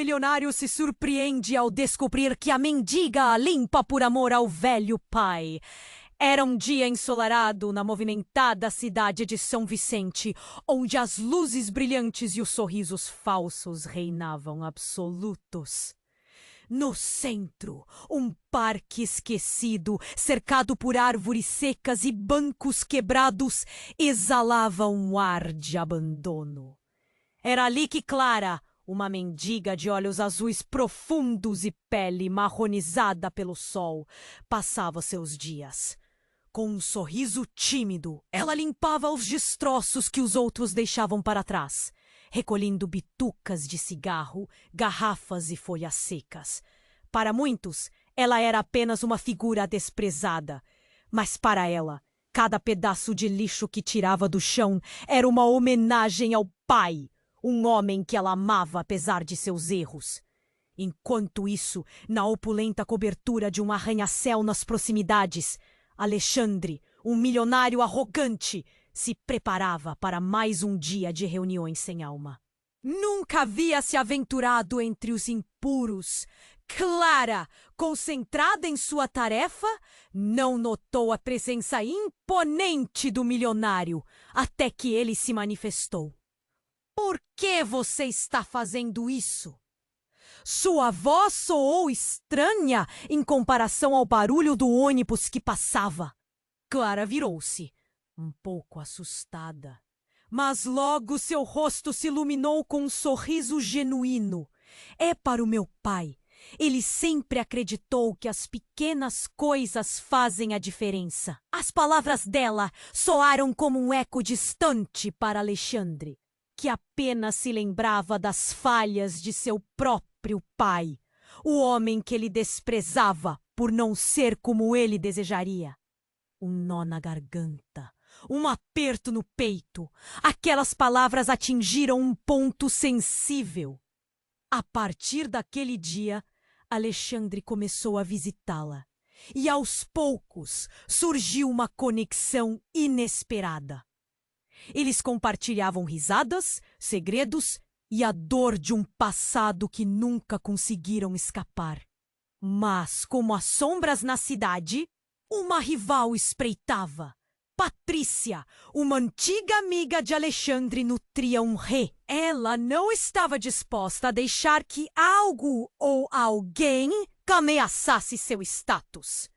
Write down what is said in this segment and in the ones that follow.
milionário se surpreende ao descobrir que a mendiga a limpa por amor ao velho pai. Era um dia ensolarado na movimentada cidade de São Vicente, onde as luzes brilhantes e os sorrisos falsos reinavam absolutos. No centro, um parque esquecido, cercado por árvores secas e bancos quebrados, exalava um ar de abandono. Era ali que Clara, uma mendiga de olhos azuis profundos e pele marronizada pelo sol, passava seus dias. Com um sorriso tímido, ela limpava os destroços que os outros deixavam para trás, recolhendo bitucas de cigarro, garrafas e folhas secas. Para muitos, ela era apenas uma figura desprezada, mas para ela, cada pedaço de lixo que tirava do chão era uma homenagem ao pai, um homem que ela amava apesar de seus erros. Enquanto isso, na opulenta cobertura de um arranha-céu nas proximidades, Alexandre, um milionário arrogante, se preparava para mais um dia de reuniões sem alma. Nunca havia se aventurado entre os impuros. Clara, concentrada em sua tarefa, não notou a presença imponente do milionário, até que ele se manifestou. Por que você está fazendo isso? Sua voz soou estranha em comparação ao barulho do ônibus que passava. Clara virou-se, um pouco assustada. Mas logo seu rosto se iluminou com um sorriso genuíno. É para o meu pai. Ele sempre acreditou que as pequenas coisas fazem a diferença. As palavras dela soaram como um eco distante para Alexandre, que apenas se lembrava das falhas de seu próprio pai, o homem que ele desprezava por não ser como ele desejaria. Um nó na garganta, um aperto no peito. Aquelas palavras atingiram um ponto sensível. A partir daquele dia, Alexandre começou a visitá-la. E aos poucos surgiu uma conexão inesperada. Eles compartilhavam risadas, segredos e a dor de um passado que nunca conseguiram escapar. Mas, como as sombras na cidade, uma rival espreitava. Patrícia, uma antiga amiga de Alexandre, nutria um ré. Ela não estava disposta a deixar que algo ou alguém ameaçasse seu status.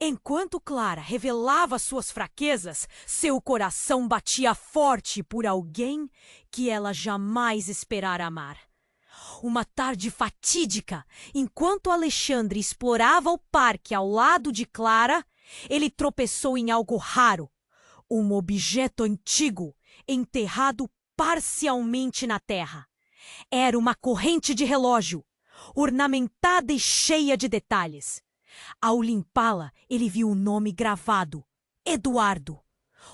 Enquanto Clara revelava suas fraquezas, seu coração batia forte por alguém que ela jamais esperara amar. Uma tarde fatídica, enquanto Alexandre explorava o parque ao lado de Clara, ele tropeçou em algo raro, um objeto antigo, enterrado parcialmente na terra. Era uma corrente de relógio, ornamentada e cheia de detalhes. Ao limpá-la, ele viu o nome gravado: Eduardo.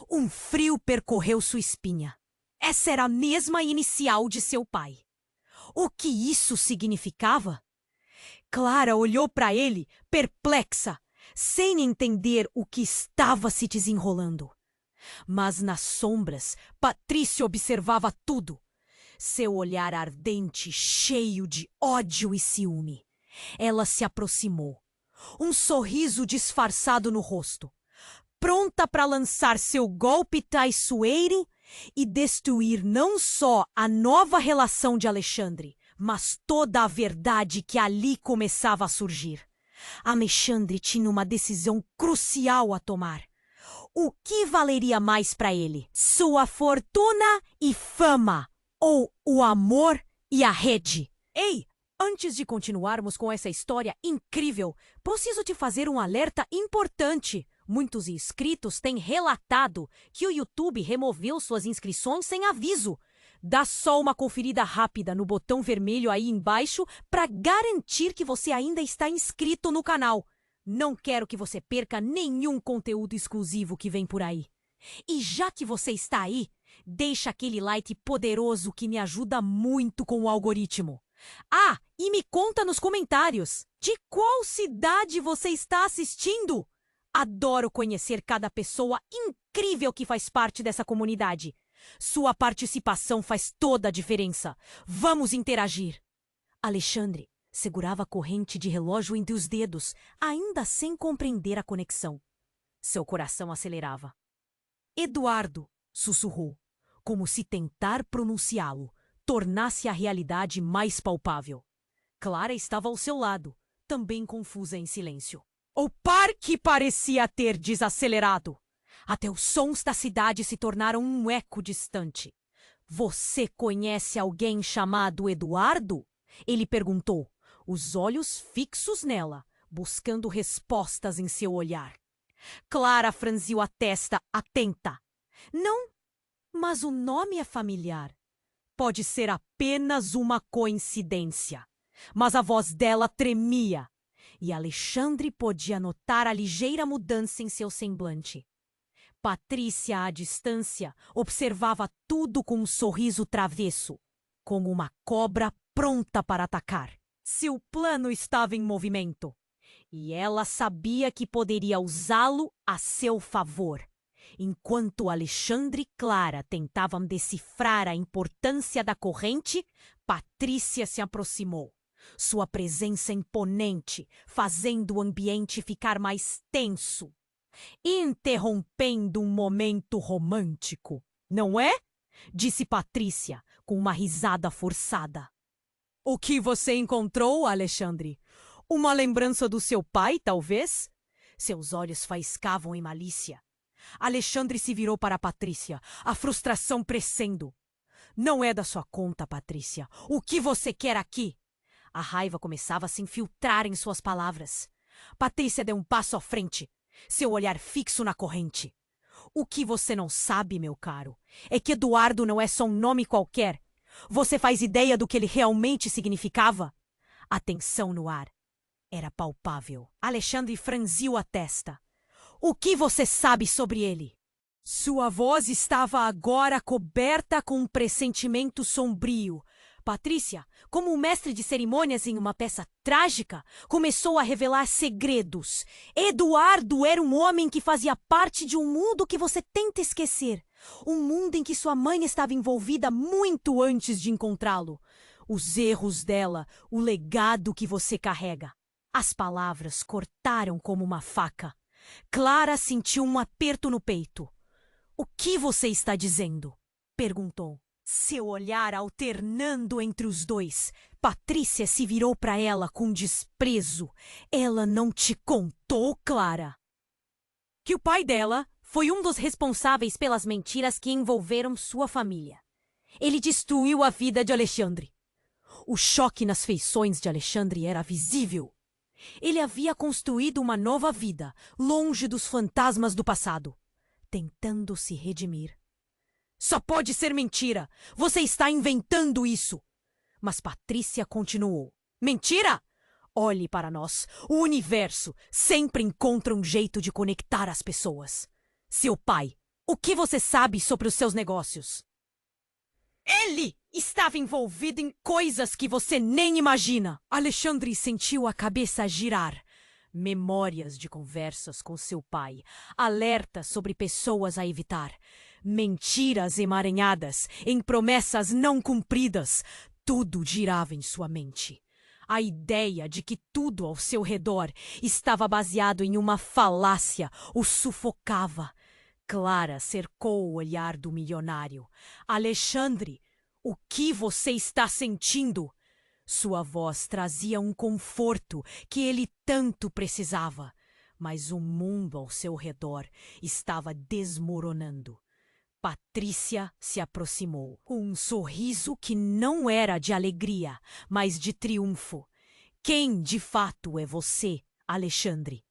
Um frio percorreu sua espinha. Essa era a mesma inicial de seu pai. O que isso significava? Clara olhou para ele, perplexa, sem entender o que estava se desenrolando. Mas nas sombras, Patrícia observava tudo. Seu olhar ardente, cheio de ódio e ciúme. Ela se aproximou, um sorriso disfarçado no rosto, pronta para lançar seu golpe traiçoeiro e destruir não só a nova relação de Alexandre, mas toda a verdade que ali começava a surgir. Alexandre tinha uma decisão crucial a tomar. O que valeria mais para ele? Sua fortuna e fama, ou o amor e a rede? Ei! Antes de continuarmos com essa história incrível, preciso te fazer um alerta importante. Muitos inscritos têm relatado que o YouTube removeu suas inscrições sem aviso. Dá só uma conferida rápida no botão vermelho aí embaixo para garantir que você ainda está inscrito no canal. Não quero que você perca nenhum conteúdo exclusivo que vem por aí. E já que você está aí, deixa aquele like poderoso que me ajuda muito com o algoritmo. Ah, e me conta nos comentários, de qual cidade você está assistindo? Adoro conhecer cada pessoa incrível que faz parte dessa comunidade. Sua participação faz toda a diferença. Vamos interagir. Alexandre segurava a corrente de relógio entre os dedos, ainda sem compreender a conexão. Seu coração acelerava. Eduardo, sussurrou, como se tentar pronunciá-lo tornasse a realidade mais palpável. Clara estava ao seu lado, também confusa em silêncio. O parque parecia ter desacelerado. Até os sons da cidade se tornaram um eco distante. Você conhece alguém chamado Eduardo? Ele perguntou, os olhos fixos nela, buscando respostas em seu olhar. Clara franziu a testa, atenta. Não, mas o nome é familiar. Pode ser apenas uma coincidência. Mas a voz dela tremia, e Alexandre podia notar a ligeira mudança em seu semblante. Patrícia, à distância, observava tudo com um sorriso travesso, como uma cobra pronta para atacar. Seu plano estava em movimento, e ela sabia que poderia usá-lo a seu favor. Enquanto Alexandre e Clara tentavam decifrar a importância da corrente, Patrícia se aproximou. Sua presença imponente, fazendo o ambiente ficar mais tenso, interrompendo um momento romântico. Não é? Disse Patrícia, com uma risada forçada. O que você encontrou, Alexandre? Uma lembrança do seu pai, talvez? Seus olhos faiscavam em malícia. Alexandre se virou para Patrícia, a frustração crescendo. Não é da sua conta, Patrícia. O que você quer aqui? A raiva começava a se infiltrar em suas palavras. Patrícia deu um passo à frente, seu olhar fixo na corrente. O que você não sabe, meu caro, é que Eduardo não é só um nome qualquer. Você faz ideia do que ele realmente significava? A tensão no ar era palpável. Alexandre franziu a testa. O que você sabe sobre ele? Sua voz estava agora coberta com um pressentimento sombrio. Patrícia, como um mestre de cerimônias em uma peça trágica, começou a revelar segredos. Eduardo era um homem que fazia parte de um mundo que você tenta esquecer. Um mundo em que sua mãe estava envolvida muito antes de encontrá-lo. Os erros dela, o legado que você carrega. As palavras cortaram como uma faca. Clara sentiu um aperto no peito. O que você está dizendo? Perguntou. Seu olhar alternando entre os dois. Patrícia se virou para ela com desprezo. Ela não te contou, Clara? Que o pai dela foi um dos responsáveis pelas mentiras que envolveram sua família. Ele destruiu a vida de Alexandre. O choque nas feições de Alexandre era visível. Ele havia construído uma nova vida, longe dos fantasmas do passado, tentando se redimir. Só pode ser mentira! Você está inventando isso! Mas Patrícia continuou. Mentira? Olhe para nós. O universo sempre encontra um jeito de conectar as pessoas. Seu pai, o que você sabe sobre os seus negócios? Ele estava envolvido em coisas que você nem imagina. Alexandre sentiu a cabeça girar. Memórias de conversas com seu pai. Alertas sobre pessoas a evitar. Mentiras emaranhadas em promessas não cumpridas. Tudo girava em sua mente. A ideia de que tudo ao seu redor estava baseado em uma falácia o sufocava. Clara cercou o olhar do milionário. Alexandre, o que você está sentindo? Sua voz trazia um conforto que ele tanto precisava. Mas o mundo ao seu redor estava desmoronando. Patrícia se aproximou, com um sorriso que não era de alegria, mas de triunfo. Quem, de fato, é você, Alexandre?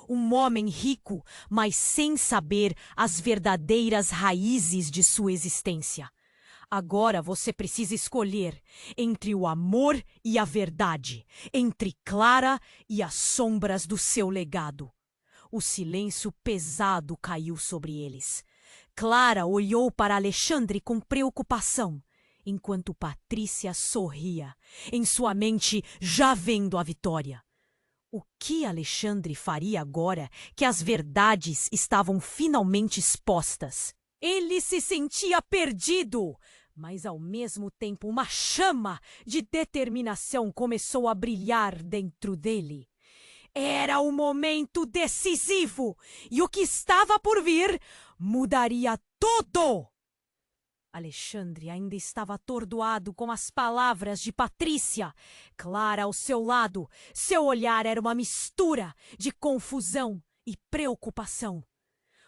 Um homem rico, mas sem saber as verdadeiras raízes de sua existência. Agora você precisa escolher entre o amor e a verdade, entre Clara e as sombras do seu legado. O silêncio pesado caiu sobre eles. Clara olhou para Alexandre com preocupação, enquanto Patrícia sorria, em sua mente já vendo a vitória. O que Alexandre faria agora que as verdades estavam finalmente expostas? Ele se sentia perdido, Mas ao mesmo tempo uma chama de determinação começou a brilhar dentro dele. Era o momento decisivo e o que estava por vir mudaria tudo. Alexandre ainda estava atordoado com as palavras de Patrícia. Clara ao seu lado, seu olhar era uma mistura de confusão e preocupação.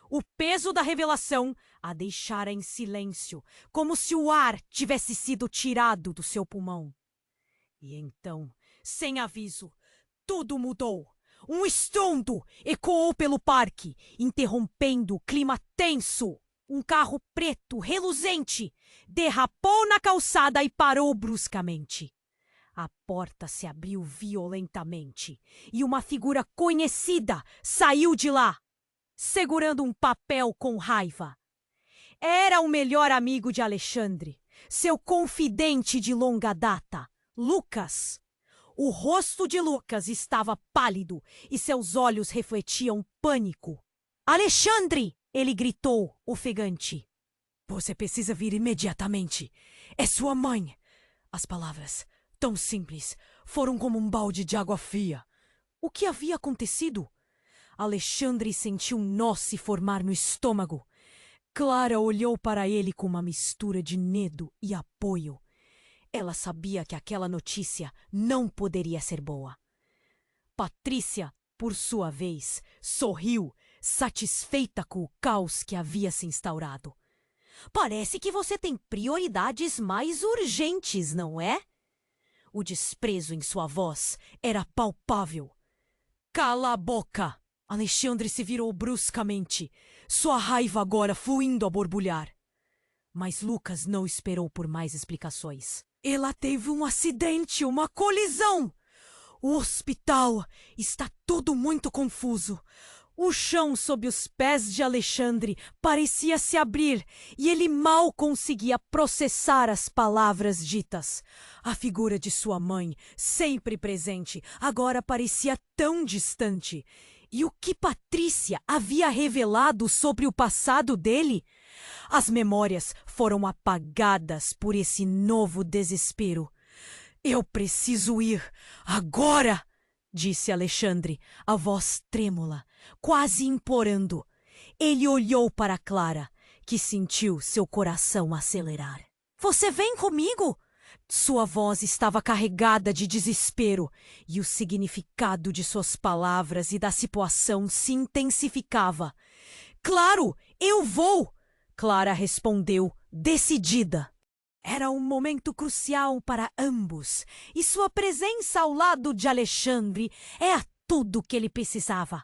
O peso da revelação a deixara em silêncio, como se o ar tivesse sido tirado do seu pulmão. E então, sem aviso, tudo mudou. Um estrondo ecoou pelo parque, interrompendo o clima tenso. Um carro preto, reluzente, derrapou na calçada e parou bruscamente. A porta se abriu violentamente e uma figura conhecida saiu de lá, segurando um papel com raiva. Era o melhor amigo de Alexandre, seu confidente de longa data, Lucas. O rosto de Lucas estava pálido e seus olhos refletiam pânico. Alexandre! Ele gritou, ofegante. Você precisa vir imediatamente. É sua mãe. As palavras, tão simples, foram como um balde de água fria. O que havia acontecido? Alexandre sentiu um nó se formar no estômago. Clara olhou para ele com uma mistura de medo e apoio. Ela sabia que aquela notícia não poderia ser boa. Patrícia, por sua vez, sorriu, satisfeita com o caos que havia se instaurado. Parece que você tem prioridades mais urgentes, não é? O desprezo em sua voz era palpável. Cala a boca! Alexandre se virou bruscamente, sua raiva agora fluindo a borbulhar. Mas Lucas não esperou por mais explicações. Ela teve um acidente, uma colisão! O hospital está tudo muito confuso. O chão sob os pés de Alexandre parecia se abrir e ele mal conseguia processar as palavras ditas. A figura de sua mãe, sempre presente, agora parecia tão distante. E o que Patrícia havia revelado sobre o passado dele? As memórias foram apagadas por esse novo desespero. Eu preciso ir agora! Disse Alexandre, a voz trêmula, quase implorando. Ele olhou para Clara, que sentiu seu coração acelerar. Você vem comigo? Sua voz estava carregada de desespero e o significado de suas palavras e da situação se intensificava. Claro, eu vou! Clara respondeu, decidida. Era um momento crucial para ambos, e sua presença ao lado de Alexandre era tudo o que ele precisava.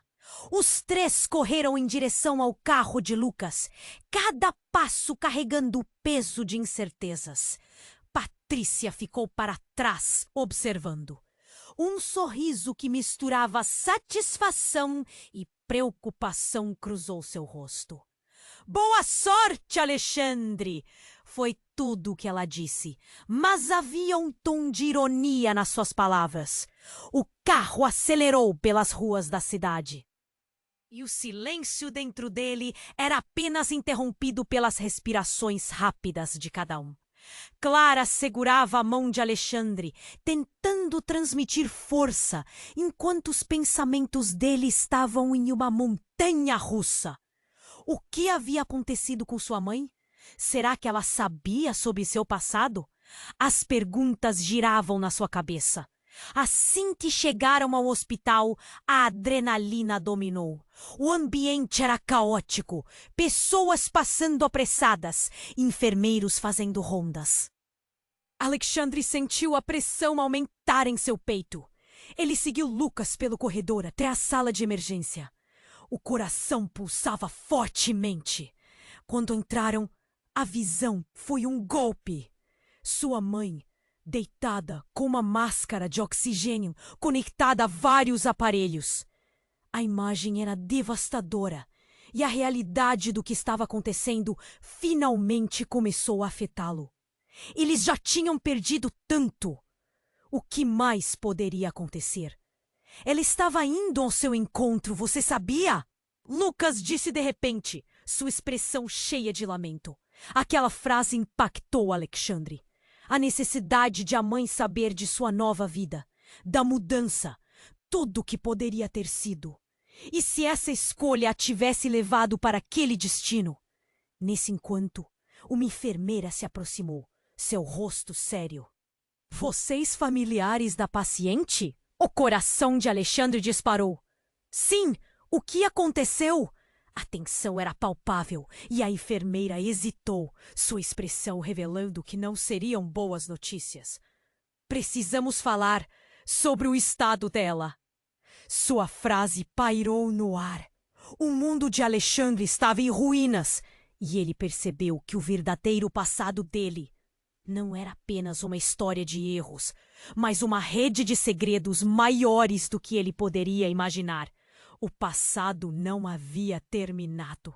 Os três correram em direção ao carro de Lucas, cada passo carregando o peso de incertezas. Patrícia ficou para trás, observando. Um sorriso que misturava satisfação e preocupação cruzou seu rosto. Boa sorte, Alexandre! Foi tudo o que ela disse, mas havia um tom de ironia nas suas palavras. O carro acelerou pelas ruas da cidade. E o silêncio dentro dele era apenas interrompido pelas respirações rápidas de cada um. Clara segurava a mão de Alexandre, tentando transmitir força, enquanto os pensamentos dele estavam em uma montanha russa. O que havia acontecido com sua mãe? Será que ela sabia sobre seu passado? As perguntas giravam na sua cabeça. Assim que chegaram ao hospital, a adrenalina dominou. O ambiente era caótico, pessoas passando apressadas, enfermeiros fazendo rondas. Alexandre sentiu a pressão aumentar em seu peito. Ele seguiu Lucas pelo corredor até a sala de emergência. O coração pulsava fortemente. Quando entraram, a visão foi um golpe. Sua mãe, deitada com uma máscara de oxigênio conectada a vários aparelhos. A imagem era devastadora e a realidade do que estava acontecendo finalmente começou a afetá-lo. Eles já tinham perdido tanto. O que mais poderia acontecer? Ela estava indo ao seu encontro, você sabia? Lucas disse de repente, sua expressão cheia de lamento. Aquela frase impactou Alexandre. A necessidade de a mãe saber de sua nova vida, da mudança, tudo o que poderia ter sido. E se essa escolha a tivesse levado para aquele destino? Nesse enquanto, uma enfermeira se aproximou, seu rosto sério. Vocês familiares da paciente? O coração de Alexandre disparou. Sim, o que aconteceu? A tensão era palpável e a enfermeira hesitou, sua expressão revelando que não seriam boas notícias. Precisamos falar sobre o estado dela. Sua frase pairou no ar. O mundo de Alexandre estava em ruínas e ele percebeu que o verdadeiro passado dele não era apenas uma história de erros, mas uma rede de segredos maiores do que ele poderia imaginar. O passado não havia terminado.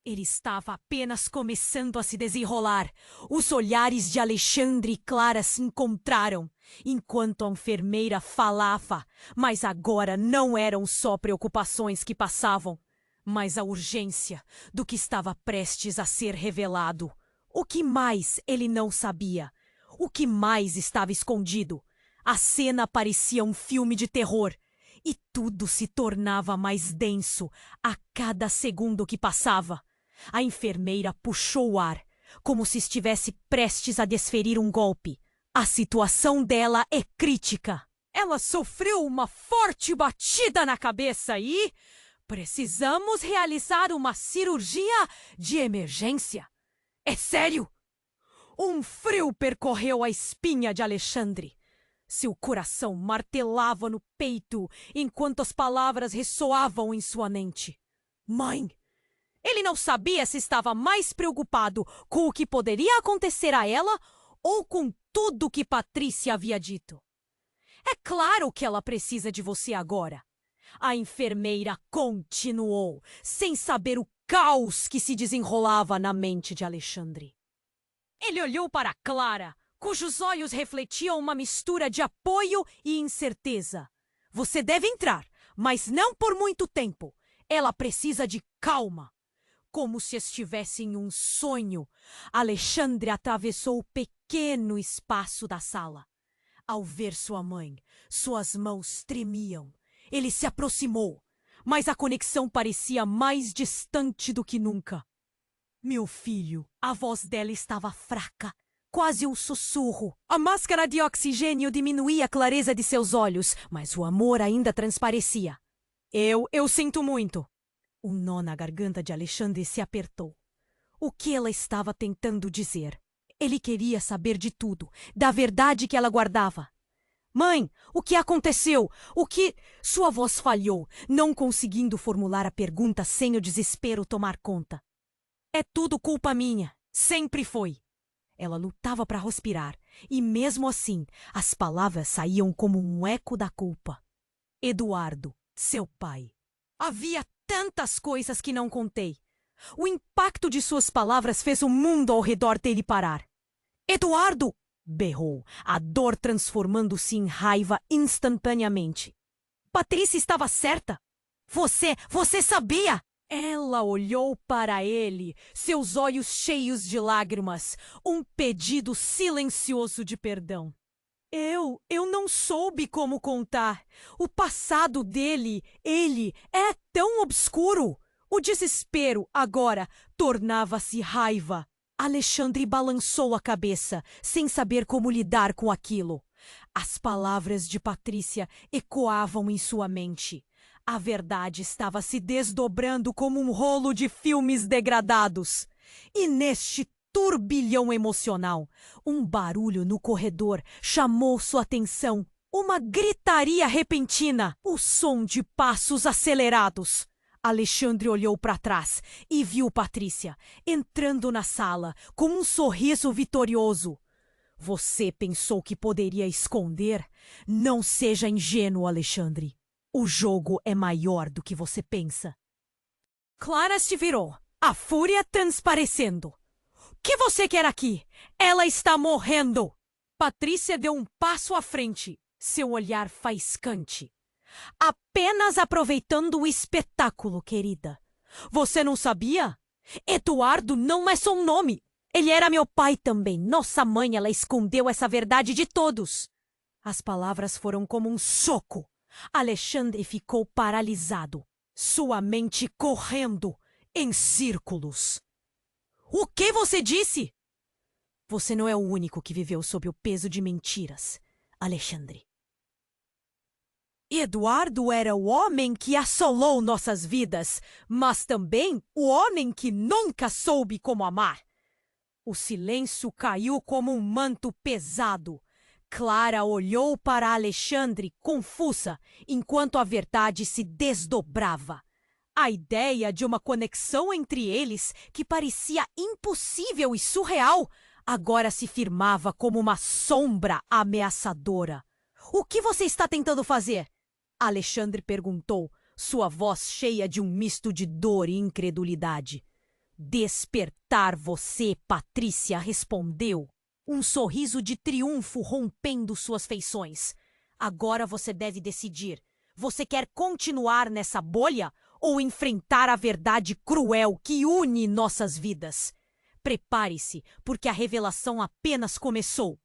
Ele estava apenas começando a se desenrolar. Os olhares de Alexandre e Clara se encontraram, enquanto a enfermeira falava, mas agora não eram só preocupações que passavam, mas a urgência do que estava prestes a ser revelado. O que mais ele não sabia? O que mais estava escondido? A cena parecia um filme de terror. E tudo se tornava mais denso a cada segundo que passava. A enfermeira puxou o ar, como se estivesse prestes a desferir um golpe. A situação dela é crítica. Ela sofreu uma forte batida na cabeça e precisamos realizar uma cirurgia de emergência. É sério? Um frio percorreu a espinha de Alexandre. Seu coração martelava no peito enquanto as palavras ressoavam em sua mente. Mãe! Ele não sabia se estava mais preocupado com o que poderia acontecer a ela ou com tudo que Patrícia havia dito. É claro que ela precisa de você agora. A enfermeira continuou, sem saber o caos que se desenrolava na mente de Alexandre. Ele olhou para Clara, cujos olhos refletiam uma mistura de apoio e incerteza. Você deve entrar, mas não por muito tempo. Ela precisa de calma. Como se estivesse em um sonho, Alexandre atravessou o pequeno espaço da sala. Ao ver sua mãe, suas mãos tremiam. Ele se aproximou, mas a conexão parecia mais distante do que nunca. Meu filho, a voz dela estava fraca, quase um sussurro. A máscara de oxigênio diminuía a clareza de seus olhos, mas o amor ainda transparecia. Eu sinto muito. O nó na garganta de Alexandre se apertou. O que ela estava tentando dizer? Ele queria saber de tudo, da verdade que ela guardava. Mãe, o que aconteceu? O que... Sua voz falhou, não conseguindo formular a pergunta sem o desespero tomar conta. É tudo culpa minha. Sempre foi. Ela lutava para respirar, e mesmo assim, as palavras saíam como um eco da culpa. Eduardo, seu pai. Havia tantas coisas que não contei. O impacto de suas palavras fez o mundo ao redor dele parar. Eduardo! Berrou, a dor transformando-se em raiva instantaneamente. Patrícia estava certa. Você sabia? Ela olhou para ele, seus olhos cheios de lágrimas, um pedido silencioso de perdão. Eu não soube como contar. O passado ele é tão obscuro. O desespero, agora, tornava-se raiva. Alexandre balançou a cabeça, sem saber como lidar com aquilo. As palavras de Patrícia ecoavam em sua mente. A verdade estava se desdobrando como um rolo de filmes degradados. E neste turbilhão emocional, um barulho no corredor chamou sua atenção. Uma gritaria repentina, o som de passos acelerados. Alexandre olhou para trás e viu Patrícia entrando na sala com um sorriso vitorioso. Você pensou que poderia esconder? Não seja ingênuo, Alexandre. O jogo é maior do que você pensa. Clara se virou, a fúria transparecendo. O que você quer aqui? Ela está morrendo! Patrícia deu um passo à frente, seu olhar faiscante. Apenas aproveitando o espetáculo, querida. Você não sabia? Eduardo não é seu nome. Ele era meu pai também. Nossa mãe, ela escondeu essa verdade de todos. As palavras foram como um soco. Alexandre ficou paralisado, sua mente correndo em círculos. O que você disse? Você não é o único que viveu sob o peso de mentiras, Alexandre. Eduardo era o homem que assolou nossas vidas, mas também o homem que nunca soube como amar. O silêncio caiu como um manto pesado. Clara olhou para Alexandre, confusa, enquanto a verdade se desdobrava. A ideia de uma conexão entre eles, que parecia impossível e surreal, agora se firmava como uma sombra ameaçadora. O que você está tentando fazer? Alexandre perguntou, sua voz cheia de um misto de dor e incredulidade. Despertar você, Patrícia, respondeu. Um sorriso de triunfo rompendo suas feições. Agora você deve decidir. Você quer continuar nessa bolha ou enfrentar a verdade cruel que une nossas vidas? Prepare-se, porque a revelação apenas começou.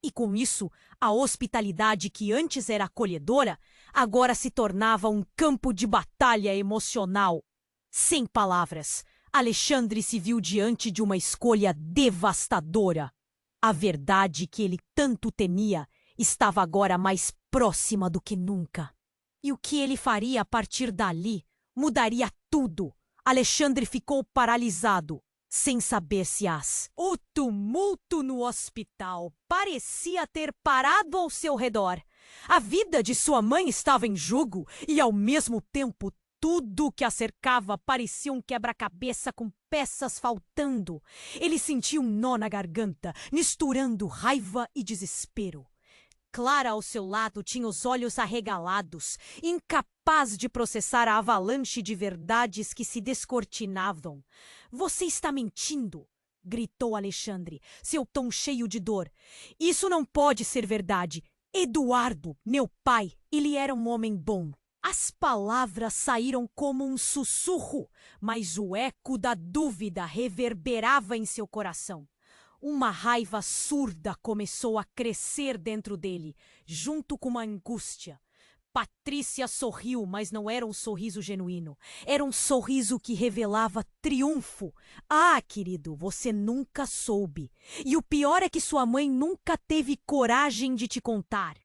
E com isso, a hospitalidade que antes era acolhedora, agora se tornava um campo de batalha emocional. Sem palavras, Alexandre se viu diante de uma escolha devastadora. A verdade que ele tanto temia estava agora mais próxima do que nunca. E o que ele faria a partir dali mudaria tudo. Alexandre ficou paralisado, sem saber se o tumulto no hospital parecia ter parado ao seu redor. A vida de sua mãe estava em jogo e, ao mesmo tempo, tudo que a cercava parecia um quebra-cabeça com peças faltando. Ele sentia um nó na garganta, misturando raiva e desespero. Clara, ao seu lado, tinha os olhos arregalados, incapaz de processar a avalanche de verdades que se descortinavam. — Você está mentindo! Gritou Alexandre, seu tom cheio de dor. — Isso não pode ser verdade. Eduardo, meu pai, ele era um homem bom. As palavras saíram como um sussurro, mas o eco da dúvida reverberava em seu coração. Uma raiva surda começou a crescer dentro dele, junto com uma angústia. Patrícia sorriu, mas não era um sorriso genuíno. Era um sorriso que revelava triunfo. Ah, querido, você nunca soube. E o pior é que sua mãe nunca teve coragem de te contar.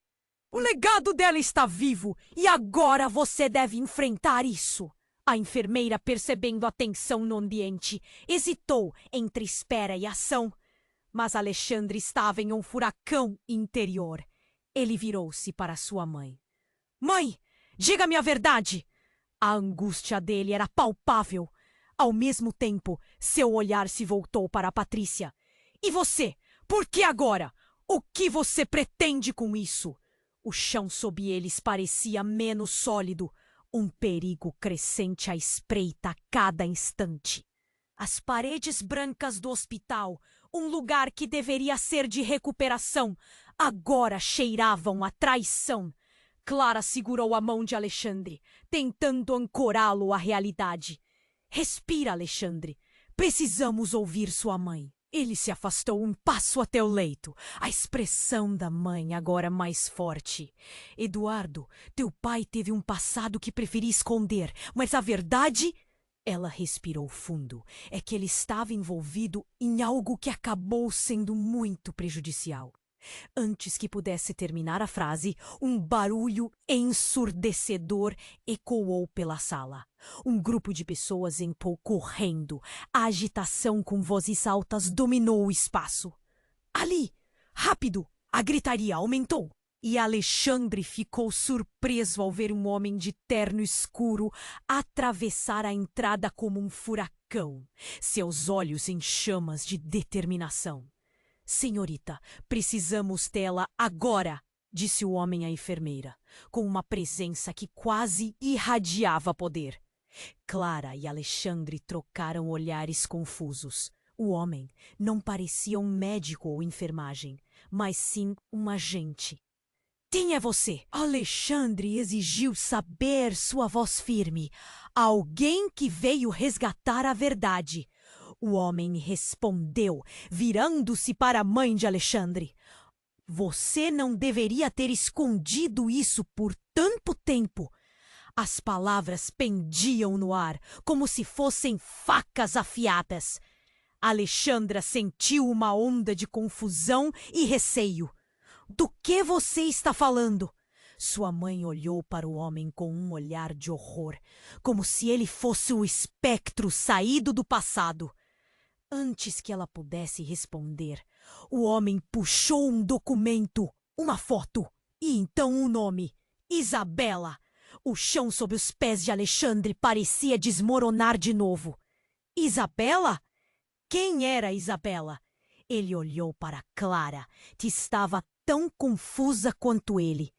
O legado dela está vivo e agora você deve enfrentar isso. A enfermeira, percebendo a tensão no ambiente, hesitou entre espera e ação. Mas Alexandre estava em um furacão interior. Ele virou-se para sua mãe. — Mãe, diga-me a verdade! A angústia dele era palpável. Ao mesmo tempo, seu olhar se voltou para Patrícia. — E você? Por que agora? O que você pretende com isso? O chão sob eles parecia menos sólido. Um perigo crescente à espreita a cada instante. As paredes brancas do hospital, um lugar que deveria ser de recuperação, agora cheiravam a traição. Clara segurou a mão de Alexandre, tentando ancorá-lo à realidade. — Respira, Alexandre. Precisamos ouvir sua mãe. Ele se afastou um passo até o leito, a expressão da mãe agora mais forte. — Eduardo, teu pai teve um passado que preferia esconder, mas a verdade... Ela respirou fundo. É que ele estava envolvido em algo que acabou sendo muito prejudicial. Antes que pudesse terminar a frase, um barulho ensurdecedor ecoou pela sala. Um grupo de pessoas entrou correndo. A agitação com vozes altas dominou o espaço. — Ali! Rápido! A gritaria aumentou. E Alexandre ficou surpreso ao ver um homem de terno escuro atravessar a entrada como um furacão, seus olhos em chamas de determinação. — Senhorita, precisamos dela agora, disse o homem à enfermeira, com uma presença que quase irradiava poder. Clara e Alexandre trocaram olhares confusos. O homem não parecia um médico ou enfermagem, mas sim um agente. — Quem é você? Alexandre exigiu saber, sua voz firme. — Alguém que veio resgatar a verdade. O homem respondeu, virando-se para a mãe de Alexandre. Você não deveria ter escondido isso por tanto tempo. As palavras pendiam no ar, como se fossem facas afiadas. Alexandra sentiu uma onda de confusão e receio. Do que você está falando? Sua mãe olhou para o homem com um olhar de horror, como se ele fosse o espectro saído do passado. Antes que ela pudesse responder, o homem puxou um documento, uma foto, e então um nome: Isabela. O chão sob os pés de Alexandre parecia desmoronar de novo. Isabela? Quem era Isabela? Ele olhou para Clara, que estava tão confusa quanto ele.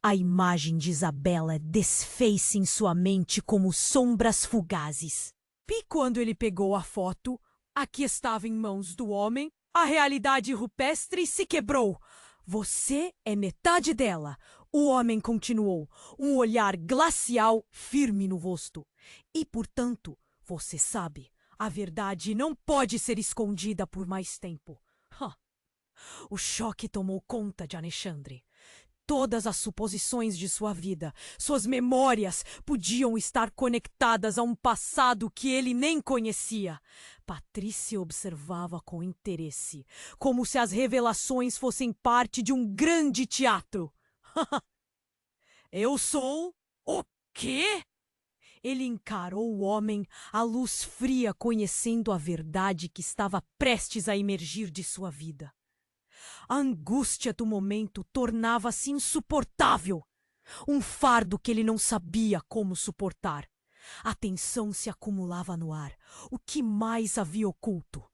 A imagem de Isabela desfez-se em sua mente como sombras fugazes. E quando ele pegou a foto, a que estava em mãos do homem, a realidade rupestre se quebrou. Você é metade dela, o homem continuou, um olhar glacial firme no rosto. E, portanto, você sabe, a verdade não pode ser escondida por mais tempo. O choque tomou conta de Alexandre. Todas as suposições de sua vida, suas memórias, podiam estar conectadas a um passado que ele nem conhecia. Patrícia observava com interesse, como se as revelações fossem parte de um grande teatro. Eu sou... O quê? Ele encarou o homem, a luz fria conhecendo a verdade que estava prestes a emergir de sua vida. A angústia do momento tornava-se insuportável. Um fardo que ele não sabia como suportar. A tensão se acumulava no ar. O que mais havia oculto?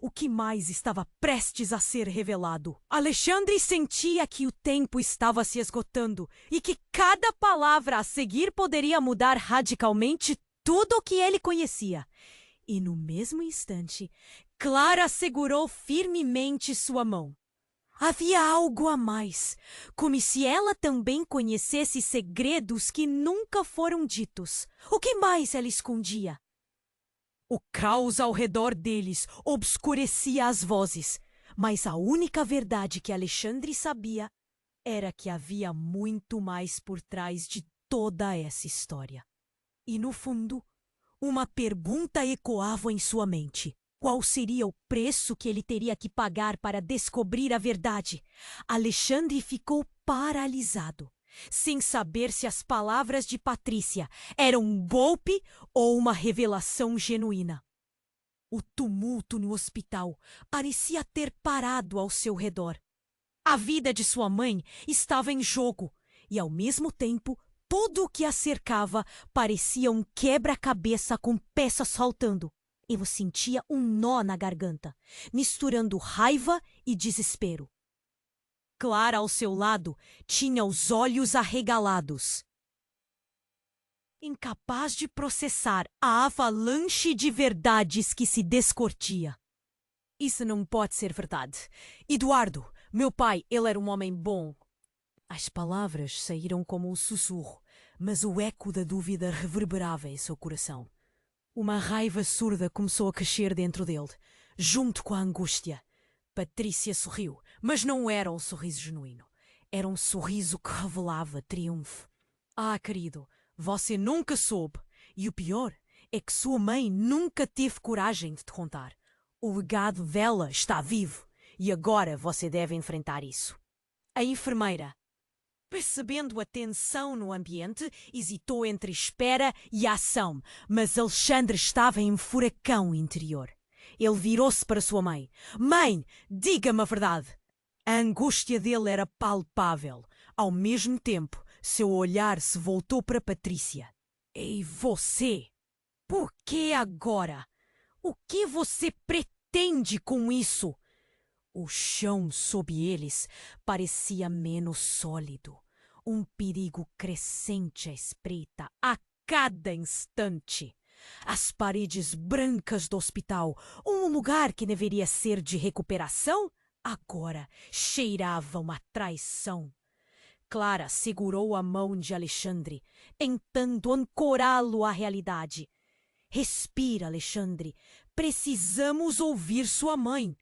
O que mais estava prestes a ser revelado? Alexandre sentia que o tempo estava se esgotando e que cada palavra a seguir poderia mudar radicalmente tudo o que ele conhecia. E no mesmo instante, Clara segurou firmemente sua mão. Havia algo a mais, como se ela também conhecesse segredos que nunca foram ditos. O que mais ela escondia? O caos ao redor deles obscurecia as vozes, mas a única verdade que Alexandre sabia era que havia muito mais por trás de toda essa história. E no fundo, uma pergunta ecoava em sua mente. Qual seria o preço que ele teria que pagar para descobrir a verdade? Alexandre ficou paralisado, sem saber se as palavras de Patrícia eram um golpe ou uma revelação genuína. O tumulto no hospital parecia ter parado ao seu redor. A vida de sua mãe estava em jogo e, ao mesmo tempo, tudo o que a cercava parecia um quebra-cabeça com peças faltando. Eu sentia um nó na garganta, misturando raiva e desespero. Clara, ao seu lado, tinha os olhos arregalados. Incapaz de processar a avalanche de verdades que se descortia. Isso não pode ser verdade. Eduardo, meu pai, ele era um homem bom. As palavras saíram como um sussurro, mas o eco da dúvida reverberava em seu coração. Uma raiva surda começou a crescer dentro dele, junto com a angústia. Patrícia sorriu, mas não era um sorriso genuíno. Era um sorriso que revelava triunfo. Ah, querido, você nunca soube. E o pior é que sua mãe nunca teve coragem de te contar. O legado dela está vivo e agora você deve enfrentar isso. A enfermeira, percebendo a tensão no ambiente, hesitou entre espera e ação, mas Alexandre estava em um furacão interior. Ele virou-se para sua mãe. Mãe, diga-me a verdade. A angústia dele era palpável. Ao mesmo tempo, seu olhar se voltou para Patrícia. E você? Por que agora? O que você pretende com isso? O chão sob eles parecia menos sólido. Um perigo crescente à espreita a cada instante. As paredes brancas do hospital, um lugar que deveria ser de recuperação, agora cheiravam a traição. Clara segurou a mão de Alexandre, tentando ancorá-lo à realidade. Respira, Alexandre. Precisamos ouvir sua mãe.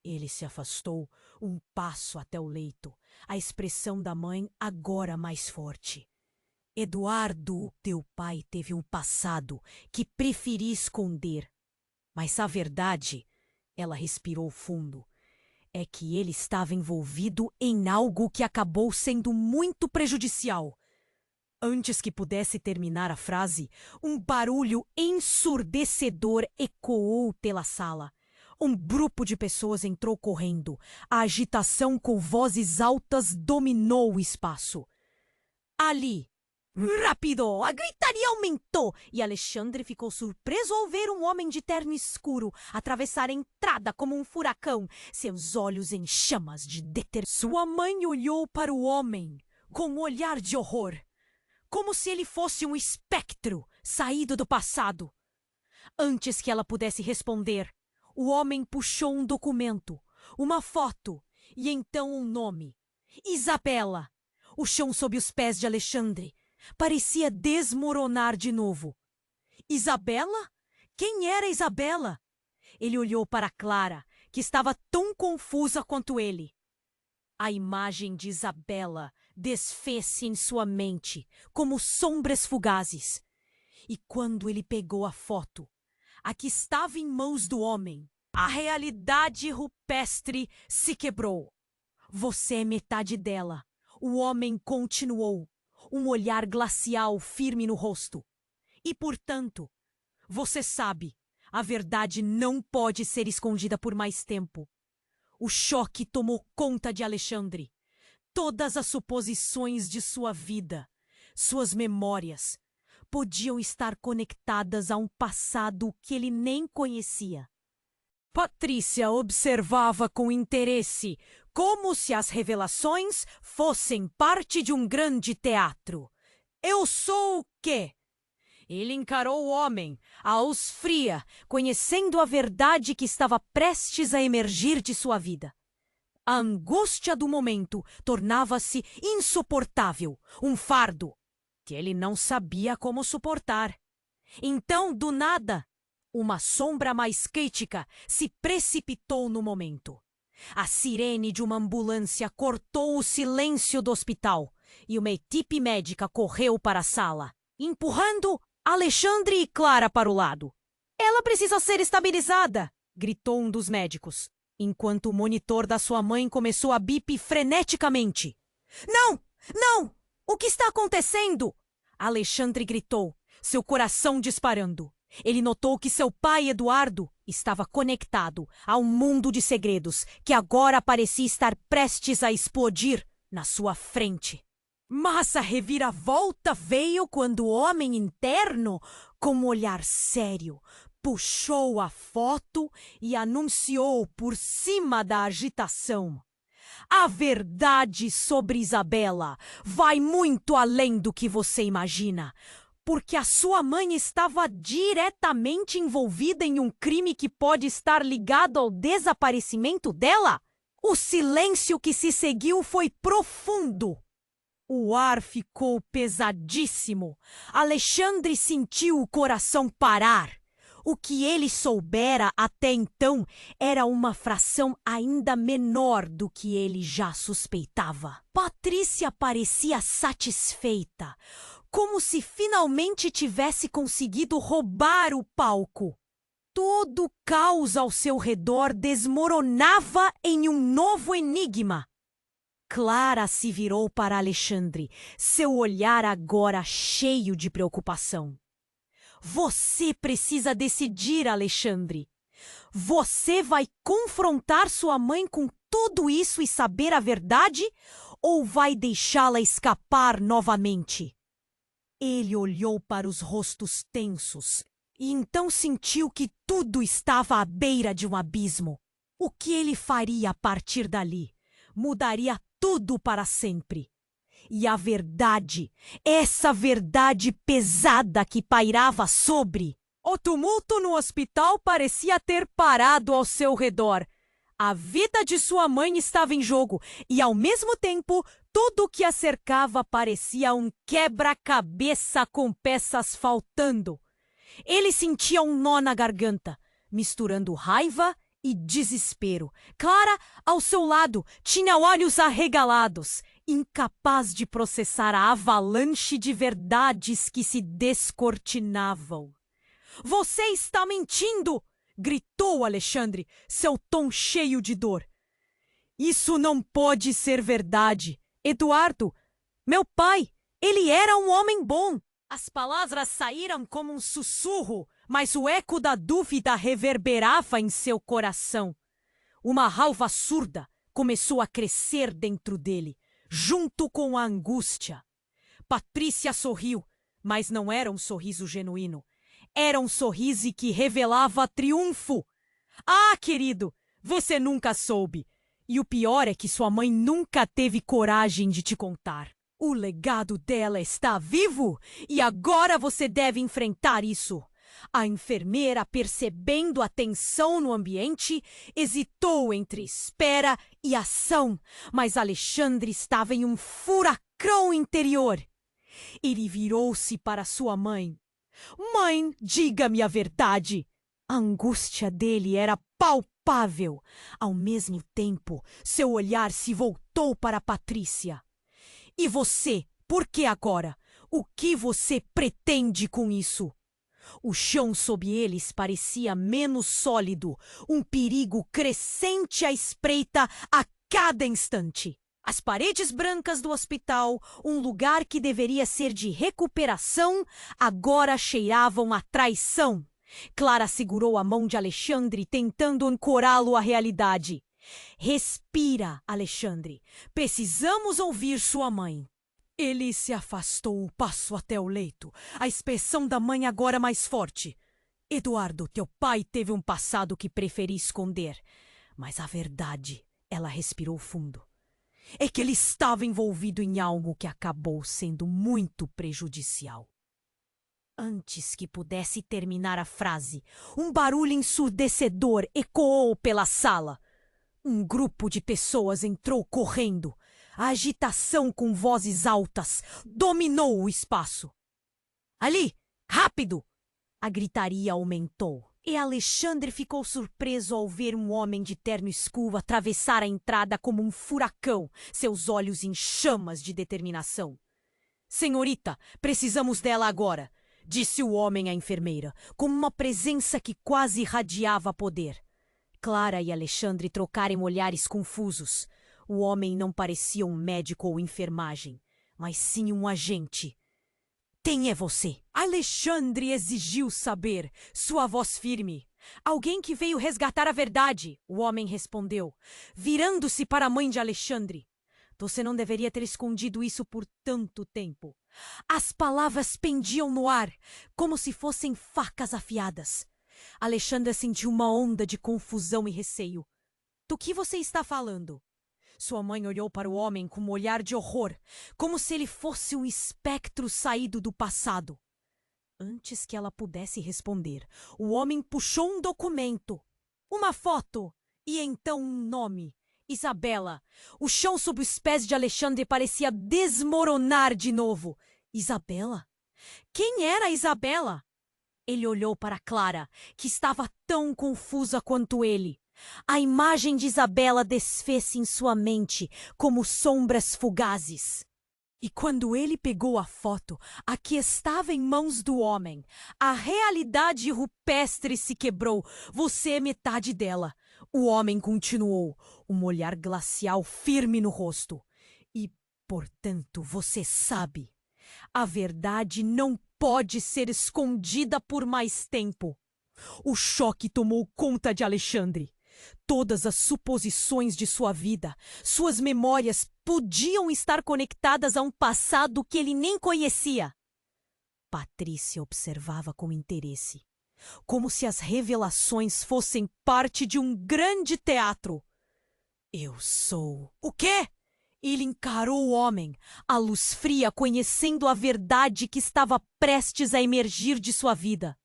Ele se afastou um passo até o leito, a expressão da mãe agora mais forte. Eduardo, teu pai teve um passado que preferi esconder. Mas a verdade, ela respirou fundo, é que ele estava envolvido em algo que acabou sendo muito prejudicial. Antes que pudesse terminar a frase, um barulho ensurdecedor ecoou pela sala. Um grupo de pessoas entrou correndo. A agitação com vozes altas dominou o espaço. Ali, rápido, a gritaria aumentou e Alexandre ficou surpreso ao ver um homem de terno escuro atravessar a entrada como um furacão, seus olhos em chamas de determinação. Sua mãe olhou para o homem com um olhar de horror, como se ele fosse um espectro saído do passado. Antes que ela pudesse responder, o homem puxou um documento, uma foto e então um nome. Isabela. O chão sob os pés de Alexandre parecia desmoronar de novo. Isabela? Quem era Isabela? Ele olhou para Clara, que estava tão confusa quanto ele. A imagem de Isabela desfez-se em sua mente como sombras fugazes. E quando ele pegou a foto, a que estava em mãos do homem, a realidade rupestre se quebrou. Você é metade dela. O homem continuou, um olhar glacial firme no rosto. E, portanto, você sabe, a verdade não pode ser escondida por mais tempo. O choque tomou conta de Alexandre. Todas as suposições de sua vida, suas memórias, podiam estar conectadas a um passado que ele nem conhecia. Patrícia observava com interesse, como se as revelações fossem parte de um grande teatro. Eu sou o quê? Ele encarou o homem, aos fria, conhecendo a verdade que estava prestes a emergir de sua vida. A angústia do momento tornava-se insuportável, um fardo que ele não sabia como suportar. Então, do nada, uma sombra mais crítica se precipitou no momento. A sirene de uma ambulância cortou o silêncio do hospital e uma equipe médica correu para a sala, empurrando Alexandre e Clara para o lado. Ela precisa ser estabilizada, gritou um dos médicos, enquanto o monitor da sua mãe começou a bip freneticamente. Não! Não! O que está acontecendo? Alexandre gritou, seu coração disparando. Ele notou que seu pai, Eduardo, estava conectado a um mundo de segredos que agora parecia estar prestes a explodir na sua frente. Mas a reviravolta veio quando o homem interno, com um olhar sério, puxou a foto e anunciou por cima da agitação. A verdade sobre Isabela vai muito além do que você imagina, porque a sua mãe estava diretamente envolvida em um crime que pode estar ligado ao desaparecimento dela. O silêncio que se seguiu foi profundo. O ar ficou pesadíssimo. Alexandre sentiu o coração parar. O que ele soubera até então era uma fração ainda menor do que ele já suspeitava. Patrícia parecia satisfeita, como se finalmente tivesse conseguido roubar o palco. Todo o caos ao seu redor desmoronava em um novo enigma. Clara se virou para Alexandre, seu olhar agora cheio de preocupação. Você precisa decidir, Alexandre. Você vai confrontar sua mãe com tudo isso e saber a verdade, ou vai deixá-la escapar novamente? Ele olhou para os rostos tensos e então sentiu que tudo estava à beira de um abismo. O que ele faria a partir dali? Mudaria tudo para sempre. E a verdade, essa verdade pesada que pairava sobre. O tumulto no hospital parecia ter parado ao seu redor. A vida de sua mãe estava em jogo e, ao mesmo tempo, tudo o que a cercava parecia um quebra-cabeça com peças faltando. Ele sentia um nó na garganta. misturando raiva e desespero. Clara, ao seu lado, tinha olhos arregalados, incapaz de processar a avalanche de verdades que se descortinavam. Você está mentindo! Gritou Alexandre, seu tom cheio de dor. Isso não pode ser verdade. Eduardo, meu pai, ele era um homem bom. As palavras saíram como um sussurro, mas o eco da dúvida reverberava em seu coração. Uma raiva surda começou a crescer dentro dele, junto com a angústia. Patrícia sorriu, mas não era um sorriso genuíno. Era um sorriso que revelava triunfo. Ah, querido, você nunca soube. E o pior é que sua mãe nunca teve coragem de te contar. O legado dela está vivo e agora você deve enfrentar isso. A enfermeira, percebendo a tensão no ambiente, hesitou entre espera e ação, mas Alexandre estava em um furacão interior. Ele virou-se para sua mãe. Mãe, diga-me a verdade. A angústia dele era palpável. Ao mesmo tempo, seu olhar se voltou para Patrícia. E você, por que agora? O que você pretende com isso? O chão sob eles parecia menos sólido, um perigo crescente à espreita a cada instante. As paredes brancas do hospital, um lugar que deveria ser de recuperação, agora cheiravam a traição. Clara segurou a mão de Alexandre, tentando ancorá-lo à realidade. Respira, Alexandre. Precisamos ouvir sua mãe. Ele se afastou o passo até o leito, a expressão da mãe agora mais forte. Eduardo, teu pai teve um passado que preferi esconder, mas a verdade, ela respirou fundo, é que ele estava envolvido em algo que acabou sendo muito prejudicial. Antes que pudesse terminar a frase, um barulho ensurdecedor ecoou pela sala. Um grupo de pessoas entrou correndo. A agitação com vozes altas dominou o espaço. Ali! Rápido! A gritaria aumentou. E Alexandre ficou surpreso ao ver um homem de terno escuro atravessar a entrada como um furacão, seus olhos em chamas de determinação. Senhorita, precisamos dela agora, disse o homem à enfermeira, com uma presença que quase irradiava poder. Clara e Alexandre trocaram olhares confusos. O homem não parecia um médico ou enfermagem, mas sim um agente. Quem é você? Alexandre exigiu saber, sua voz firme. Alguém que veio resgatar a verdade, o homem respondeu, virando-se para a mãe de Alexandre. Você não deveria ter escondido isso por tanto tempo. As palavras pendiam no ar, como se fossem facas afiadas. Alexandre sentiu uma onda de confusão e receio. Do que você está falando? Sua mãe olhou para o homem com um olhar de horror, como se ele fosse um espectro saído do passado. Antes que ela pudesse responder, o homem puxou um documento, uma foto e então um nome. Isabela. O chão sob os pés de Alexandre parecia desmoronar de novo. Isabela? Quem era Isabela? Ele olhou para Clara, que estava tão confusa quanto ele. A imagem de Isabela desfez-se em sua mente como sombras fugazes. E quando ele pegou a foto, a que estava em mãos do homem, a realidade rupestre se quebrou. Você é metade dela. O homem continuou, um olhar glacial firme no rosto. E, portanto, você sabe. A verdade não pode ser escondida por mais tempo. O choque tomou conta de Alexandre. Todas as suposições de sua vida, suas memórias podiam estar conectadas a um passado que ele nem conhecia. Patrícia observava com interesse, como se as revelações fossem parte de um grande teatro. Eu sou... O quê? Ele encarou o homem, a luz fria conhecendo a verdade que estava prestes a emergir de sua vida.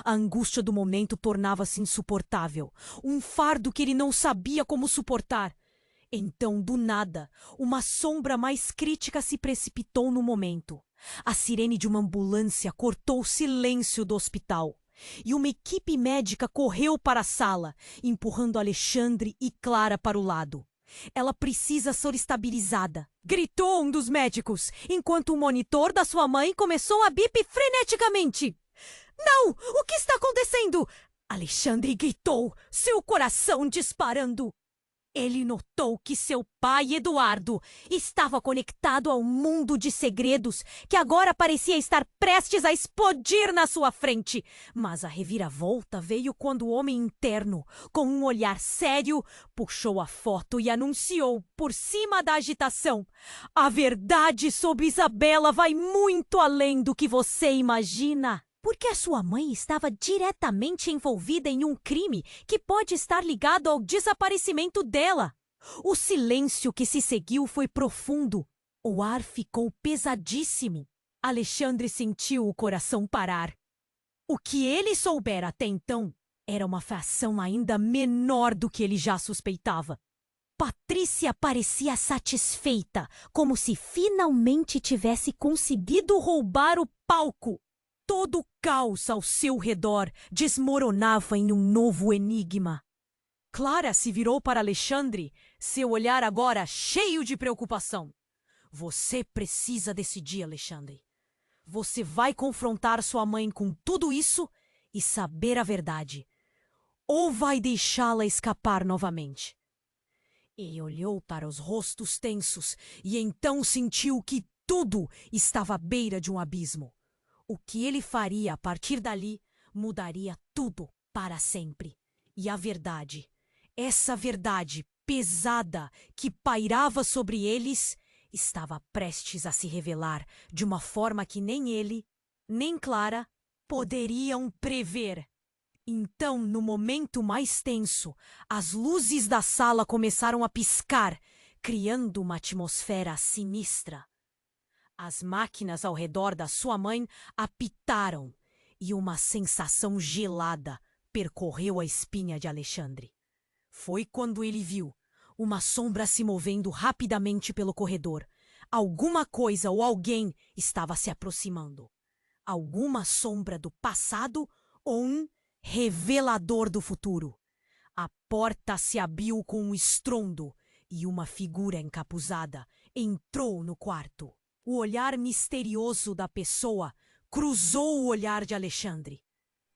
A angústia do momento tornava-se insuportável, um fardo que ele não sabia como suportar. Então, do nada, uma sombra mais crítica se precipitou no momento. A sirene de uma ambulância cortou o silêncio do hospital. E uma equipe médica correu para a sala, empurrando Alexandre e Clara para o lado. Ela precisa ser estabilizada, gritou um dos médicos, enquanto o monitor da sua mãe começou a bip freneticamente. Não! O que está acontecendo? Alexandre gritou, seu coração disparando. Ele notou que seu pai, Eduardo, estava conectado a um mundo de segredos que agora parecia estar prestes a explodir na sua frente. Mas a reviravolta veio quando o homem interno, com um olhar sério, puxou a foto e anunciou, por cima da agitação: a verdade sobre Isabela vai muito além do que você imagina. Porque a sua mãe estava diretamente envolvida em um crime que pode estar ligado ao desaparecimento dela. O silêncio que se seguiu foi profundo. O ar ficou pesadíssimo. Alexandre sentiu o coração parar. O que ele soubera até então era uma fração ainda menor do que ele já suspeitava. Patrícia parecia satisfeita, como se finalmente tivesse conseguido roubar o palco. Todo o caos ao seu redor desmoronava em um novo enigma. Clara se virou para Alexandre, seu olhar agora cheio de preocupação. Você precisa decidir, Alexandre. Você vai confrontar sua mãe com tudo isso e saber a verdade, ou vai deixá-la escapar novamente? Ele olhou para os rostos tensos e então sentiu que tudo estava à beira de um abismo. O que ele faria a partir dali mudaria tudo para sempre. E a verdade, essa verdade pesada que pairava sobre eles, estava prestes a se revelar de uma forma que nem ele, nem Clara poderiam prever. Então, no momento mais tenso, as luzes da sala começaram a piscar, criando uma atmosfera sinistra. As máquinas ao redor da sua mãe apitaram e uma sensação gelada percorreu a espinha de Alexandre. Foi quando ele viu uma sombra se movendo rapidamente pelo corredor. Alguma coisa ou alguém estava se aproximando. Alguma sombra do passado ou um revelador do futuro. A porta se abriu com um estrondo e uma figura encapuzada entrou no quarto. O olhar misterioso da pessoa cruzou o olhar de Alexandre.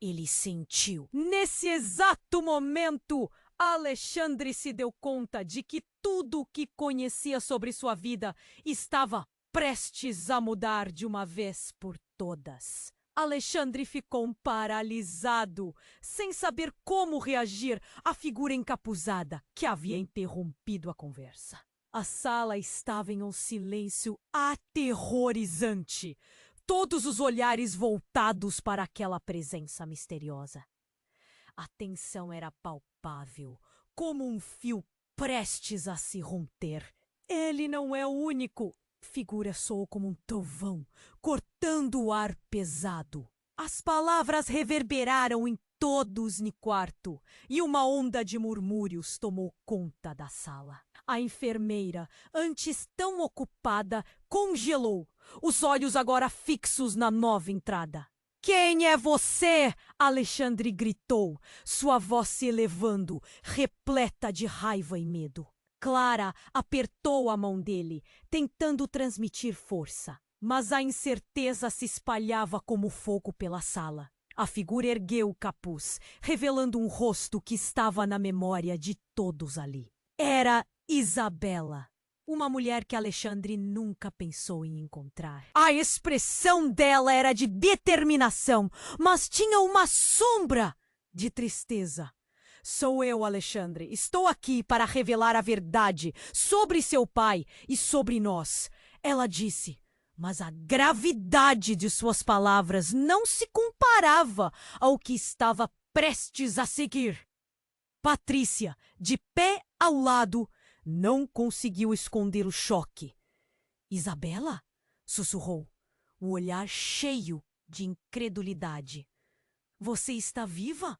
Ele sentiu. Nesse exato momento, Alexandre se deu conta de que tudo o que conhecia sobre sua vida estava prestes a mudar de uma vez por todas. Alexandre ficou paralisado, sem saber como reagir à figura encapuzada que havia interrompido a conversa. A sala estava em um silêncio aterrorizante, todos os olhares voltados para aquela presença misteriosa. A tensão era palpável, como um fio prestes a se romper. Ele não é o único. Figura soou como um trovão, cortando o ar pesado. As palavras reverberaram em todos no quarto, e uma onda de murmúrios tomou conta da sala. A enfermeira, antes tão ocupada, congelou, os olhos agora fixos na nova entrada. Quem é você? Alexandre gritou, sua voz se elevando, repleta de raiva e medo. Clara apertou a mão dele, tentando transmitir força, mas a incerteza se espalhava como fogo pela sala. A figura ergueu o capuz, revelando um rosto que estava na memória de todos ali. Era Isabela, uma mulher que Alexandre nunca pensou em encontrar. A expressão dela era de determinação, mas tinha uma sombra de tristeza. Sou eu, Alexandre. Estou aqui para revelar a verdade sobre seu pai e sobre nós. Ela disse, mas a gravidade de suas palavras não se comparava ao que estava prestes a seguir. Patrícia, de pé ao lado, não conseguiu esconder o choque. Isabela? Sussurrou, o olhar cheio de incredulidade. Você está viva?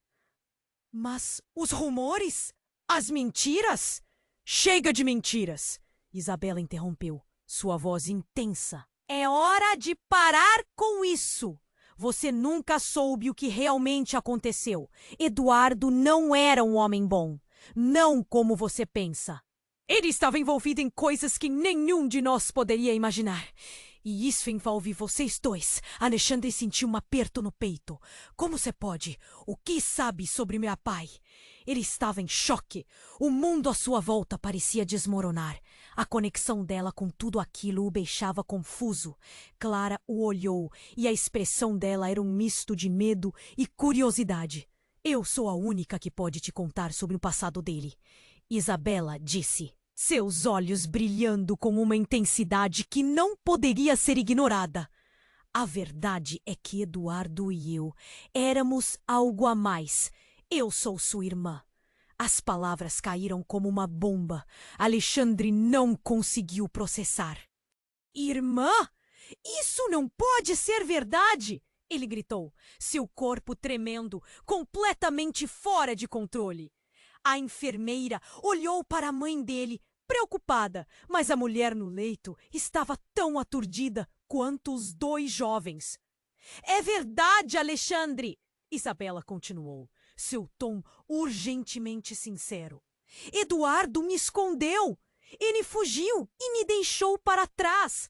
Mas os rumores? As mentiras? Chega de mentiras! Isabela interrompeu, sua voz intensa. É hora de parar com isso! Você nunca soube o que realmente aconteceu. Eduardo não era um homem bom. Não como você pensa. Ele estava envolvido em coisas que nenhum de nós poderia imaginar. E isso envolve vocês dois. Alexandre sentiu um aperto no peito. Como você pode? O que sabe sobre meu pai? Ele estava em choque. O mundo à sua volta parecia desmoronar. A conexão dela com tudo aquilo o deixava confuso. Clara o olhou e a expressão dela era um misto de medo e curiosidade. Eu sou a única que pode te contar sobre o passado dele. Isabela disse, seus olhos brilhando com uma intensidade que não poderia ser ignorada. A verdade é que Eduardo e eu éramos algo a mais. Eu sou sua irmã. As palavras caíram como uma bomba. Alexandre não conseguiu processar. Irmã? Isso não pode ser verdade! Ele gritou, seu corpo tremendo, completamente fora de controle. A enfermeira olhou para a mãe dele, preocupada, mas a mulher no leito estava tão aturdida quanto os dois jovens. É verdade, Alexandre! Isabela continuou, seu tom urgentemente sincero. Eduardo me escondeu. Ele fugiu e me deixou para trás.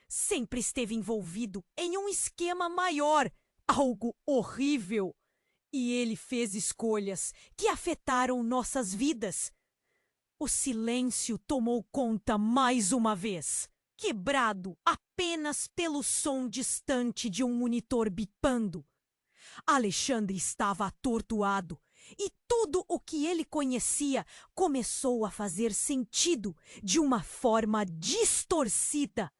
Sempre esteve envolvido em um esquema maior, algo horrível. E ele fez escolhas que afetaram nossas vidas. O silêncio tomou conta mais uma vez, quebrado apenas pelo som distante de um monitor bipando. Alexandre estava atordoado e tudo o que ele conhecia começou a fazer sentido de uma forma distorcida.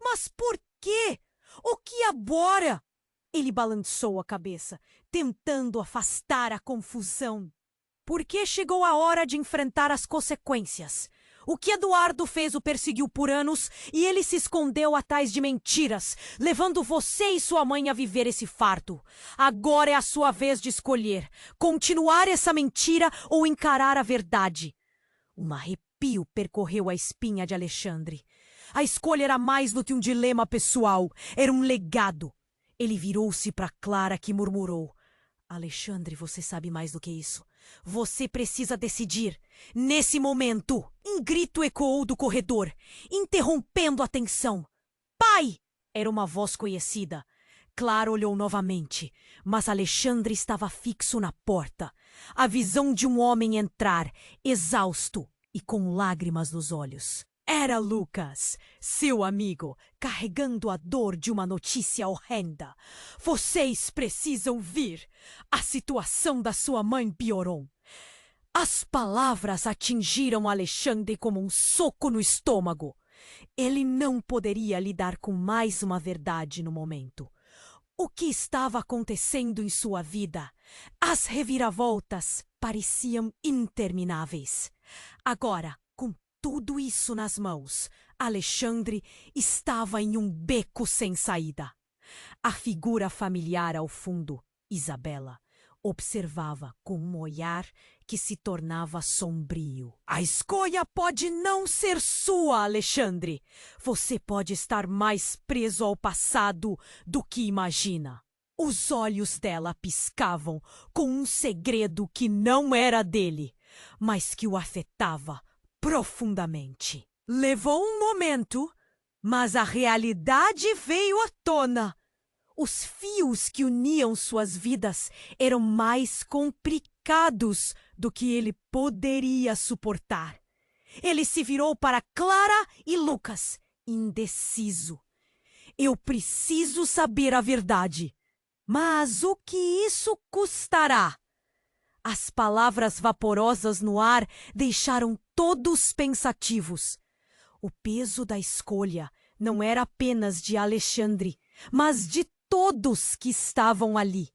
Mas por quê? O que agora? Ele balançou a cabeça, tentando afastar a confusão. Porque chegou a hora de enfrentar as consequências. O que Eduardo fez o perseguiu por anos e ele se escondeu atrás de mentiras, levando você e sua mãe a viver esse fardo. Agora é a sua vez de escolher, continuar essa mentira ou encarar a verdade. Um arrepio percorreu a espinha de Alexandre. A escolha era mais do que um dilema pessoal, era um legado. Ele virou-se para Clara, que murmurou, Alexandre, você sabe mais do que isso. Você precisa decidir. Nesse momento, um grito ecoou do corredor, interrompendo a tensão. Pai! Era uma voz conhecida. Clara olhou novamente, mas Alexandre estava fixo na porta. A visão de um homem entrar, exausto e com lágrimas nos olhos. Era Lucas, seu amigo, carregando a dor de uma notícia horrenda. Vocês precisam vir. A situação da sua mãe piorou. As palavras atingiram Alexandre como um soco no estômago. Ele não poderia lidar com mais uma verdade no momento. O que estava acontecendo em sua vida? As reviravoltas pareciam intermináveis. Agora, com tudo isso nas mãos, Alexandre estava em um beco sem saída. A figura familiar ao fundo, Isabela, observava com um olhar que se tornava sombrio. A escolha pode não ser sua, Alexandre. Você pode estar mais preso ao passado do que imagina. Os olhos dela piscavam com um segredo que não era dele, mas que o afetava profundamente. Levou um momento, mas a realidade veio à tona. Os fios que uniam suas vidas eram mais complicados do que ele poderia suportar. Ele se virou para Clara e Lucas, indeciso. Eu preciso saber a verdade. Mas o que isso custará? As palavras vaporosas no ar deixaram todos pensativos. O peso da escolha não era apenas de Alexandre, mas de todos que estavam ali.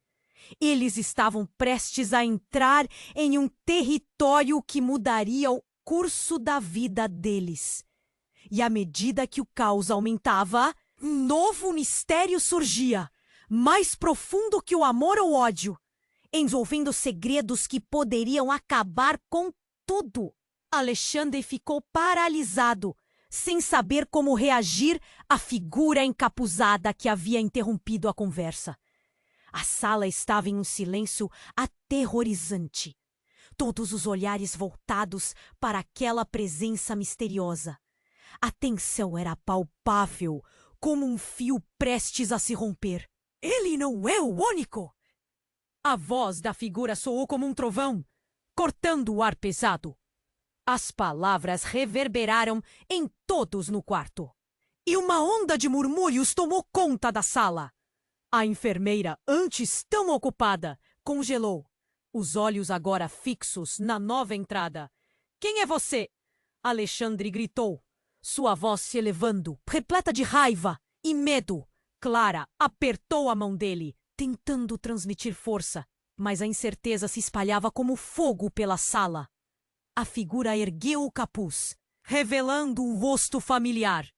Eles estavam prestes a entrar em um território que mudaria o curso da vida deles. E à medida que o caos aumentava, um novo mistério surgia, mais profundo que o amor ou ódio, envolvendo segredos que poderiam acabar com tudo. Alexandre ficou paralisado, sem saber como reagir à figura encapuzada que havia interrompido a conversa. A sala estava em um silêncio aterrorizante. Todos os olhares voltados para aquela presença misteriosa. A tensão era palpável, como um fio prestes a se romper. Ele não é o único! A voz da figura soou como um trovão, cortando o ar pesado. As palavras reverberaram em todos no quarto. E uma onda de murmúrios tomou conta da sala. A enfermeira, antes tão ocupada, congelou, os olhos agora fixos na nova entrada. Quem é você? Alexandre gritou, sua voz se elevando, repleta de raiva e medo. Clara apertou a mão dele, tentando transmitir força, mas a incerteza se espalhava como fogo pela sala. A figura ergueu o capuz, revelando um rosto familiar.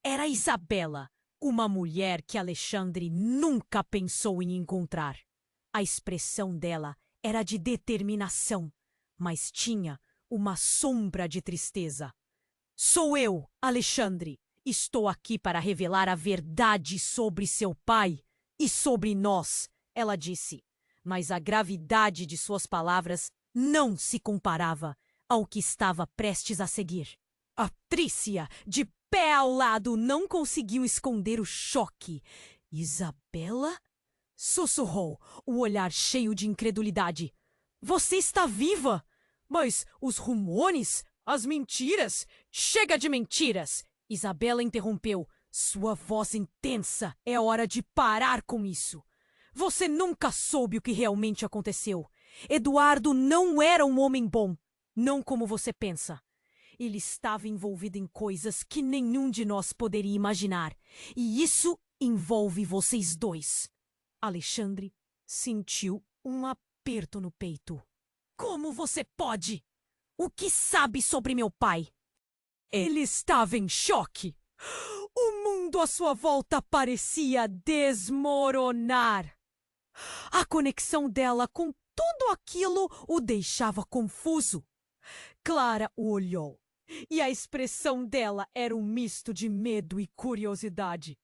Era Isabela, uma mulher que Alexandre nunca pensou em encontrar. A expressão dela era de determinação, mas tinha uma sombra de tristeza. Sou eu, Alexandre. Estou aqui para revelar a verdade sobre seu pai e sobre nós, ela disse. Mas a gravidade de suas palavras não se comparava ao que estava prestes a seguir. Patrícia, de pé ao lado, não conseguiu esconder o choque. Isabela? Sussurrou, o olhar cheio de incredulidade. Você está viva? Mas os rumores, as mentiras... Chega de mentiras! Isabela interrompeu, sua voz intensa. É hora de parar com isso. Você nunca soube o que realmente aconteceu. Eduardo não era um homem bom, não como você pensa. Ele estava envolvido em coisas que nenhum de nós poderia imaginar. E isso envolve vocês dois. Alexandre sentiu um aperto no peito. Como você pode? O que sabe sobre meu pai? Ele estava em choque. O mundo à sua volta parecia desmoronar. A conexão dela com tudo aquilo o deixava confuso. Clara o olhou, e a expressão dela era um misto de medo e curiosidade.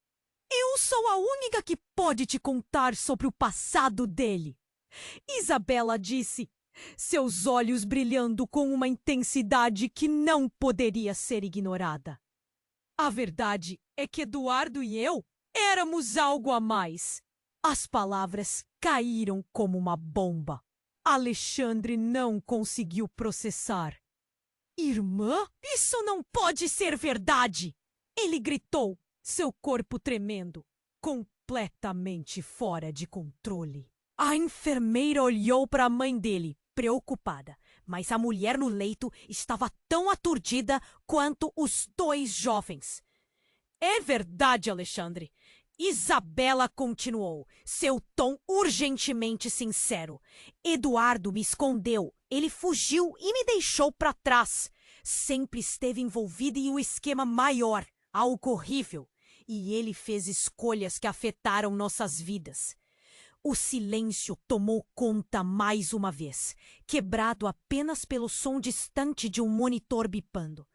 Eu sou a única que pode te contar sobre o passado dele. Isabela disse, seus olhos brilhando com uma intensidade que não poderia ser ignorada. A verdade é que Eduardo e eu éramos algo a mais. As palavras caíram como uma bomba. Alexandre não conseguiu processar. Irmã? Isso não pode ser verdade! Ele gritou, seu corpo tremendo, completamente fora de controle. A enfermeira olhou para a mãe dele, preocupada, mas a mulher no leito estava tão aturdida quanto os dois jovens. É verdade, Alexandre. Isabela continuou, seu tom urgentemente sincero. Eduardo me escondeu, ele fugiu e me deixou para trás. Sempre esteve envolvido em um esquema maior, algo horrível. E ele fez escolhas que afetaram nossas vidas. O silêncio tomou conta mais uma vez, quebrado apenas pelo som distante de um monitor bipando.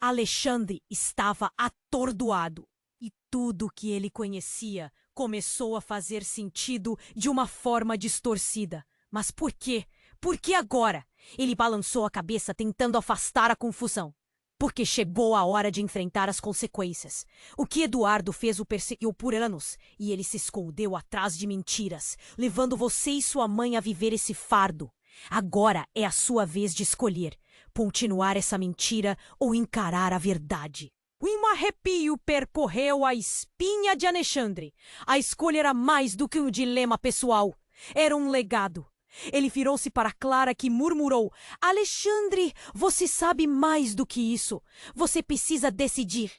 Alexandre estava atordoado. E tudo que ele conhecia começou a fazer sentido de uma forma distorcida. Mas por quê? Por que agora? Ele balançou a cabeça tentando afastar a confusão. Porque chegou a hora de enfrentar as consequências. O que Eduardo fez o perseguiu por anos, e ele se escondeu atrás de mentiras, levando você e sua mãe a viver esse fardo. Agora é a sua vez de escolher, continuar essa mentira ou encarar a verdade. Um arrepio percorreu a espinha de Alexandre. A escolha era mais do que um dilema pessoal. Era um legado. Ele virou-se para Clara, que murmurou, Alexandre, você sabe mais do que isso. Você precisa decidir.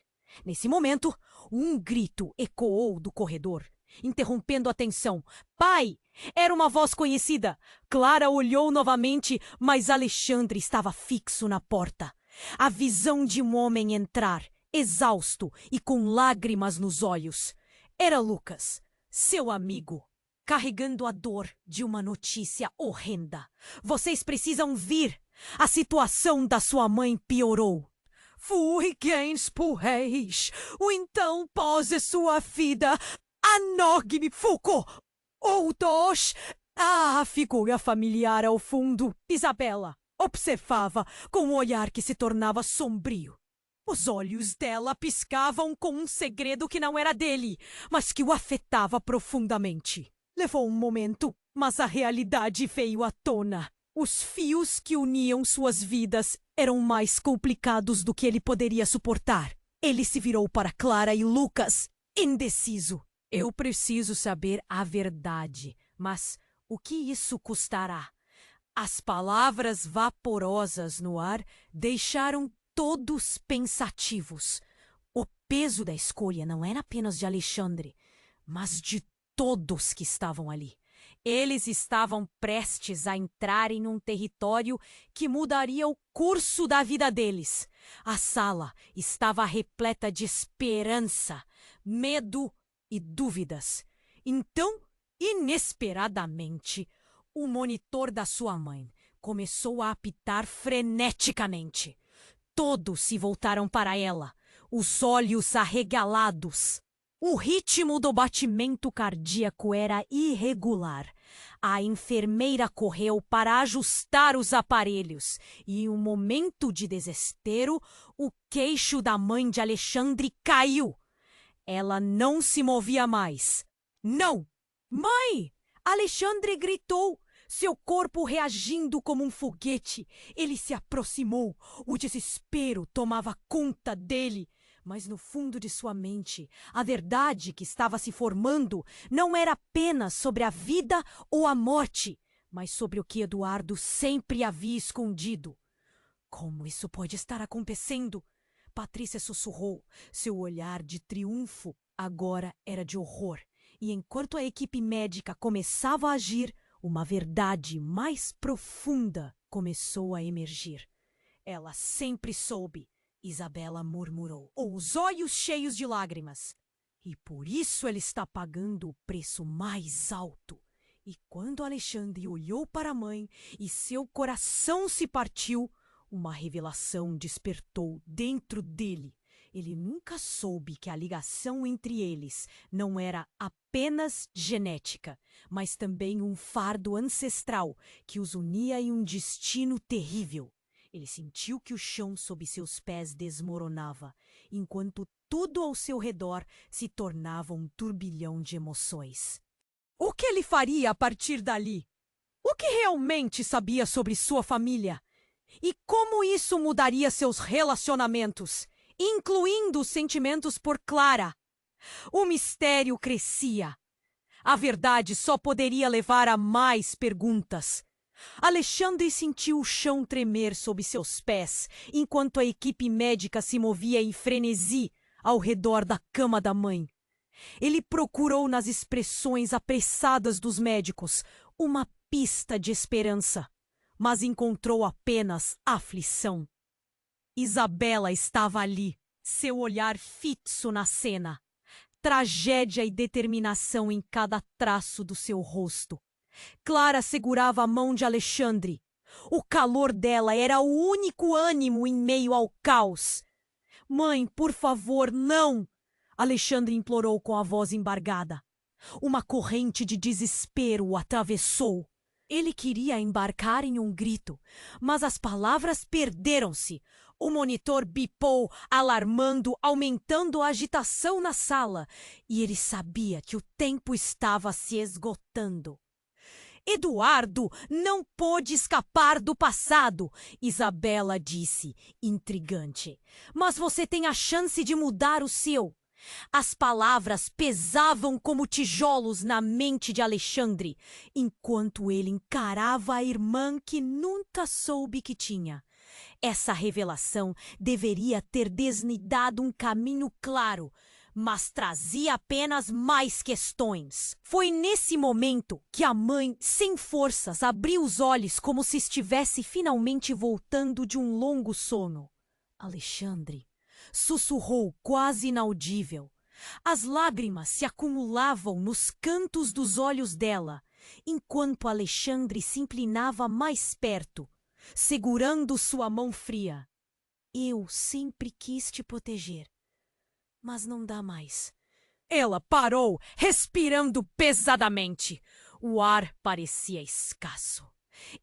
Nesse momento, um grito ecoou do corredor, interrompendo a tensão. Pai! Era uma voz conhecida. Clara olhou novamente, mas Alexandre estava fixo na porta. A visão de um homem entrar, exausto e com lágrimas nos olhos. Era Lucas, seu amigo, carregando a dor de uma notícia horrenda. Vocês precisam vir. A situação da sua mãe piorou. Fui quem expurreis. O então pós sua vida. Anog-me, Foucault! Outros! A figura familiar ao fundo, Isabela, observava com um olhar que se tornava sombrio. Os olhos dela piscavam com um segredo que não era dele, mas que o afetava profundamente. Levou um momento, mas a realidade veio à tona. Os fios que uniam suas vidas eram mais complicados do que ele poderia suportar. Ele se virou para Clara e Lucas, indeciso. Eu preciso saber a verdade, mas o que isso custará? As palavras vaporosas no ar deixaram todos pensativos. O peso da escolha não era apenas de Alexandre, mas de todos que estavam ali. Eles estavam prestes a entrar em um território que mudaria o curso da vida deles. A sala estava repleta de esperança, medo e dúvidas. Então, inesperadamente, o monitor da sua mãe começou a apitar freneticamente. Todos se voltaram para ela, os olhos arregalados. O ritmo do batimento cardíaco era irregular. A enfermeira correu para ajustar os aparelhos e, em um momento de desespero, o queixo da mãe de Alexandre caiu. Ela não se movia mais. Não! Mãe! Alexandre gritou, seu corpo reagindo como um foguete. Ele se aproximou. O desespero tomava conta dele. Mas no fundo de sua mente, a verdade que estava se formando não era apenas sobre a vida ou a morte, mas sobre o que Eduardo sempre havia escondido. Como isso pode estar acontecendo? Patrícia sussurrou. Seu olhar de triunfo agora era de horror. E enquanto a equipe médica começava a agir, uma verdade mais profunda começou a emergir. Ela sempre soube, Isabela murmurou, os olhos cheios de lágrimas. E por isso ele está pagando o preço mais alto. E quando Alexandre olhou para a mãe e seu coração se partiu, uma revelação despertou dentro dele. Ele nunca soube que a ligação entre eles não era apenas genética, mas também um fardo ancestral que os unia em um destino terrível. Ele sentiu que o chão sob seus pés desmoronava, enquanto tudo ao seu redor se tornava um turbilhão de emoções. O que ele faria a partir dali? O que realmente sabia sobre sua família? E como isso mudaria seus relacionamentos, incluindo os sentimentos por Clara? O mistério crescia. A verdade só poderia levar a mais perguntas. Alexandre sentiu o chão tremer sob seus pés, enquanto a equipe médica se movia em frenesi ao redor da cama da mãe. Ele procurou nas expressões apressadas dos médicos uma pista de esperança, mas encontrou apenas aflição. Isabela estava ali, seu olhar fixo na cena, tragédia e determinação em cada traço do seu rosto. Clara segurava a mão de Alexandre. O calor dela era o único ânimo em meio ao caos. Mãe, por favor, não! Alexandre implorou com a voz embargada. Uma corrente de desespero o atravessou. Ele queria embarcar em um grito, mas as palavras perderam-se. O monitor bipou, alarmando, aumentando a agitação na sala, e ele sabia que o tempo estava se esgotando. Eduardo não pôde escapar do passado, Isabela disse, intrigante. Mas você tem a chance de mudar o seu. As palavras pesavam como tijolos na mente de Alexandre, enquanto ele encarava a irmã que nunca soube que tinha. Essa revelação deveria ter desnudado um caminho claro, mas trazia apenas mais questões. Foi nesse momento que a mãe, sem forças, abriu os olhos como se estivesse finalmente voltando de um longo sono. Alexandre sussurrou quase inaudível. As lágrimas se acumulavam nos cantos dos olhos dela, enquanto Alexandre se inclinava mais perto, segurando sua mão fria. Eu sempre quis te proteger. Mas não dá mais. Ela parou, respirando pesadamente. O ar parecia escasso.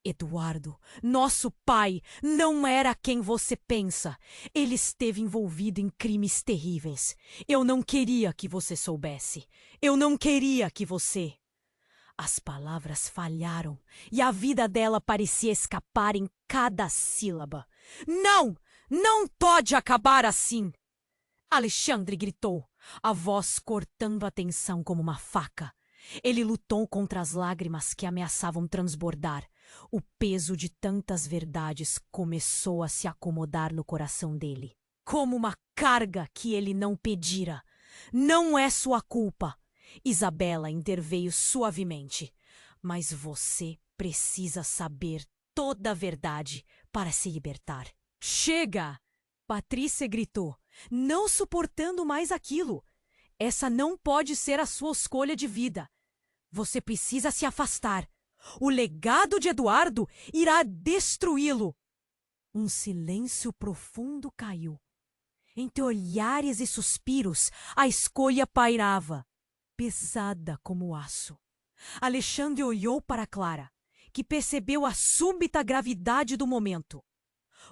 Eduardo, nosso pai, não era quem você pensa. Ele esteve envolvido em crimes terríveis. Eu não queria que você soubesse. Eu não queria que você... As palavras falharam e a vida dela parecia escapar em cada sílaba. Não! Não pode acabar assim! Alexandre gritou, a voz cortando a tensão como uma faca. Ele lutou contra as lágrimas que ameaçavam transbordar. O peso de tantas verdades começou a se acomodar no coração dele, como uma carga que ele não pedira. Não é sua culpa. Isabela interveio suavemente. Mas você precisa saber toda a verdade para se libertar. Chega! Patrícia gritou, não suportando mais aquilo. Essa não pode ser a sua escolha de vida. Você precisa se afastar. O legado de Eduardo irá destruí-lo. Um silêncio profundo caiu. Entre olhares e suspiros, a escolha pairava, pesada como aço. Alexandre olhou para Clara, que percebeu a súbita gravidade do momento.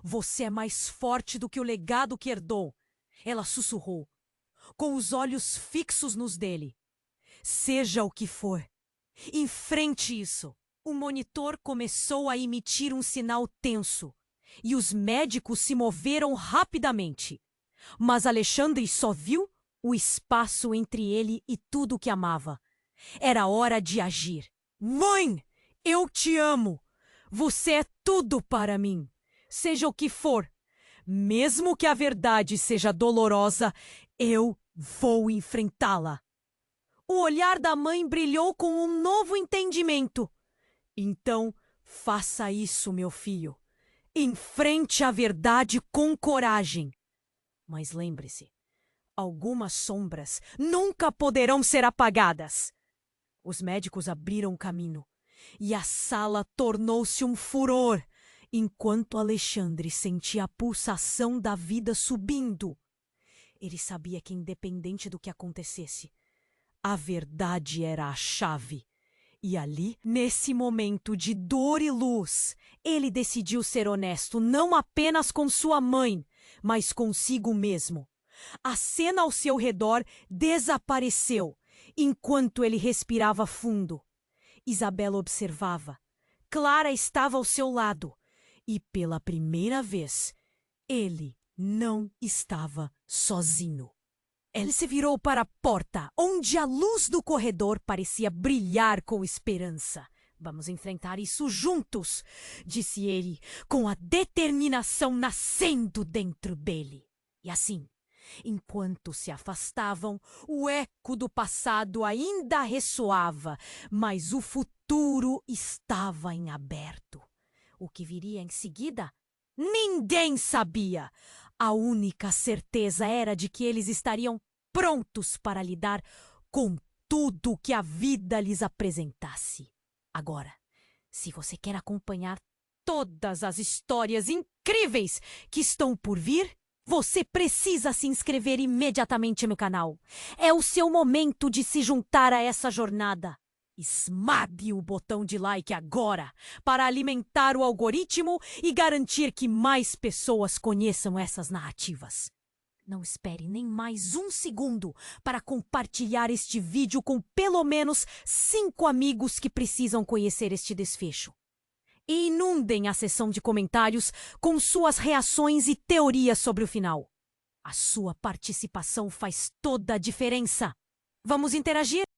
Você é mais forte do que o legado que herdou, ela sussurrou, com os olhos fixos nos dele. Seja o que for, enfrente isso. O monitor começou a emitir um sinal tenso, e os médicos se moveram rapidamente. Mas Alexandre só viu o espaço entre ele e tudo o que amava. Era hora de agir. Mãe, eu te amo. Você é tudo para mim. Seja o que for, mesmo que a verdade seja dolorosa, eu vou enfrentá-la. O olhar da mãe brilhou com um novo entendimento. Então, faça isso, meu filho. Enfrente a verdade com coragem. Mas lembre-se, algumas sombras nunca poderão ser apagadas. Os médicos abriram o caminho e a sala tornou-se um furor, enquanto Alexandre sentia a pulsação da vida subindo. Ele sabia que, independente do que acontecesse, a verdade era a chave. E ali, nesse momento de dor e luz, ele decidiu ser honesto não apenas com sua mãe, mas consigo mesmo. A cena ao seu redor desapareceu, enquanto ele respirava fundo. Isabela observava. Clara estava ao seu lado. E pela primeira vez, ele não estava sozinho. Ele se virou para a porta, onde a luz do corredor parecia brilhar com esperança. Vamos enfrentar isso juntos, disse ele, com a determinação nascendo dentro dele. E assim, enquanto se afastavam, o eco do passado ainda ressoava, mas o futuro estava em aberto. O que viria em seguida? Ninguém sabia. A única certeza era de que eles estariam prontos para lidar com tudo que a vida lhes apresentasse. Agora, se você quer acompanhar todas as histórias incríveis que estão por vir, você precisa se inscrever imediatamente no canal. É o seu momento de se juntar a essa jornada. Esmague o botão de like agora para alimentar o algoritmo e garantir que mais pessoas conheçam essas narrativas. Não espere nem mais um segundo para compartilhar este vídeo com pelo menos 5 amigos que precisam conhecer este desfecho. E inundem a seção de comentários com suas reações e teorias sobre o final. A sua participação faz toda a diferença. Vamos interagir?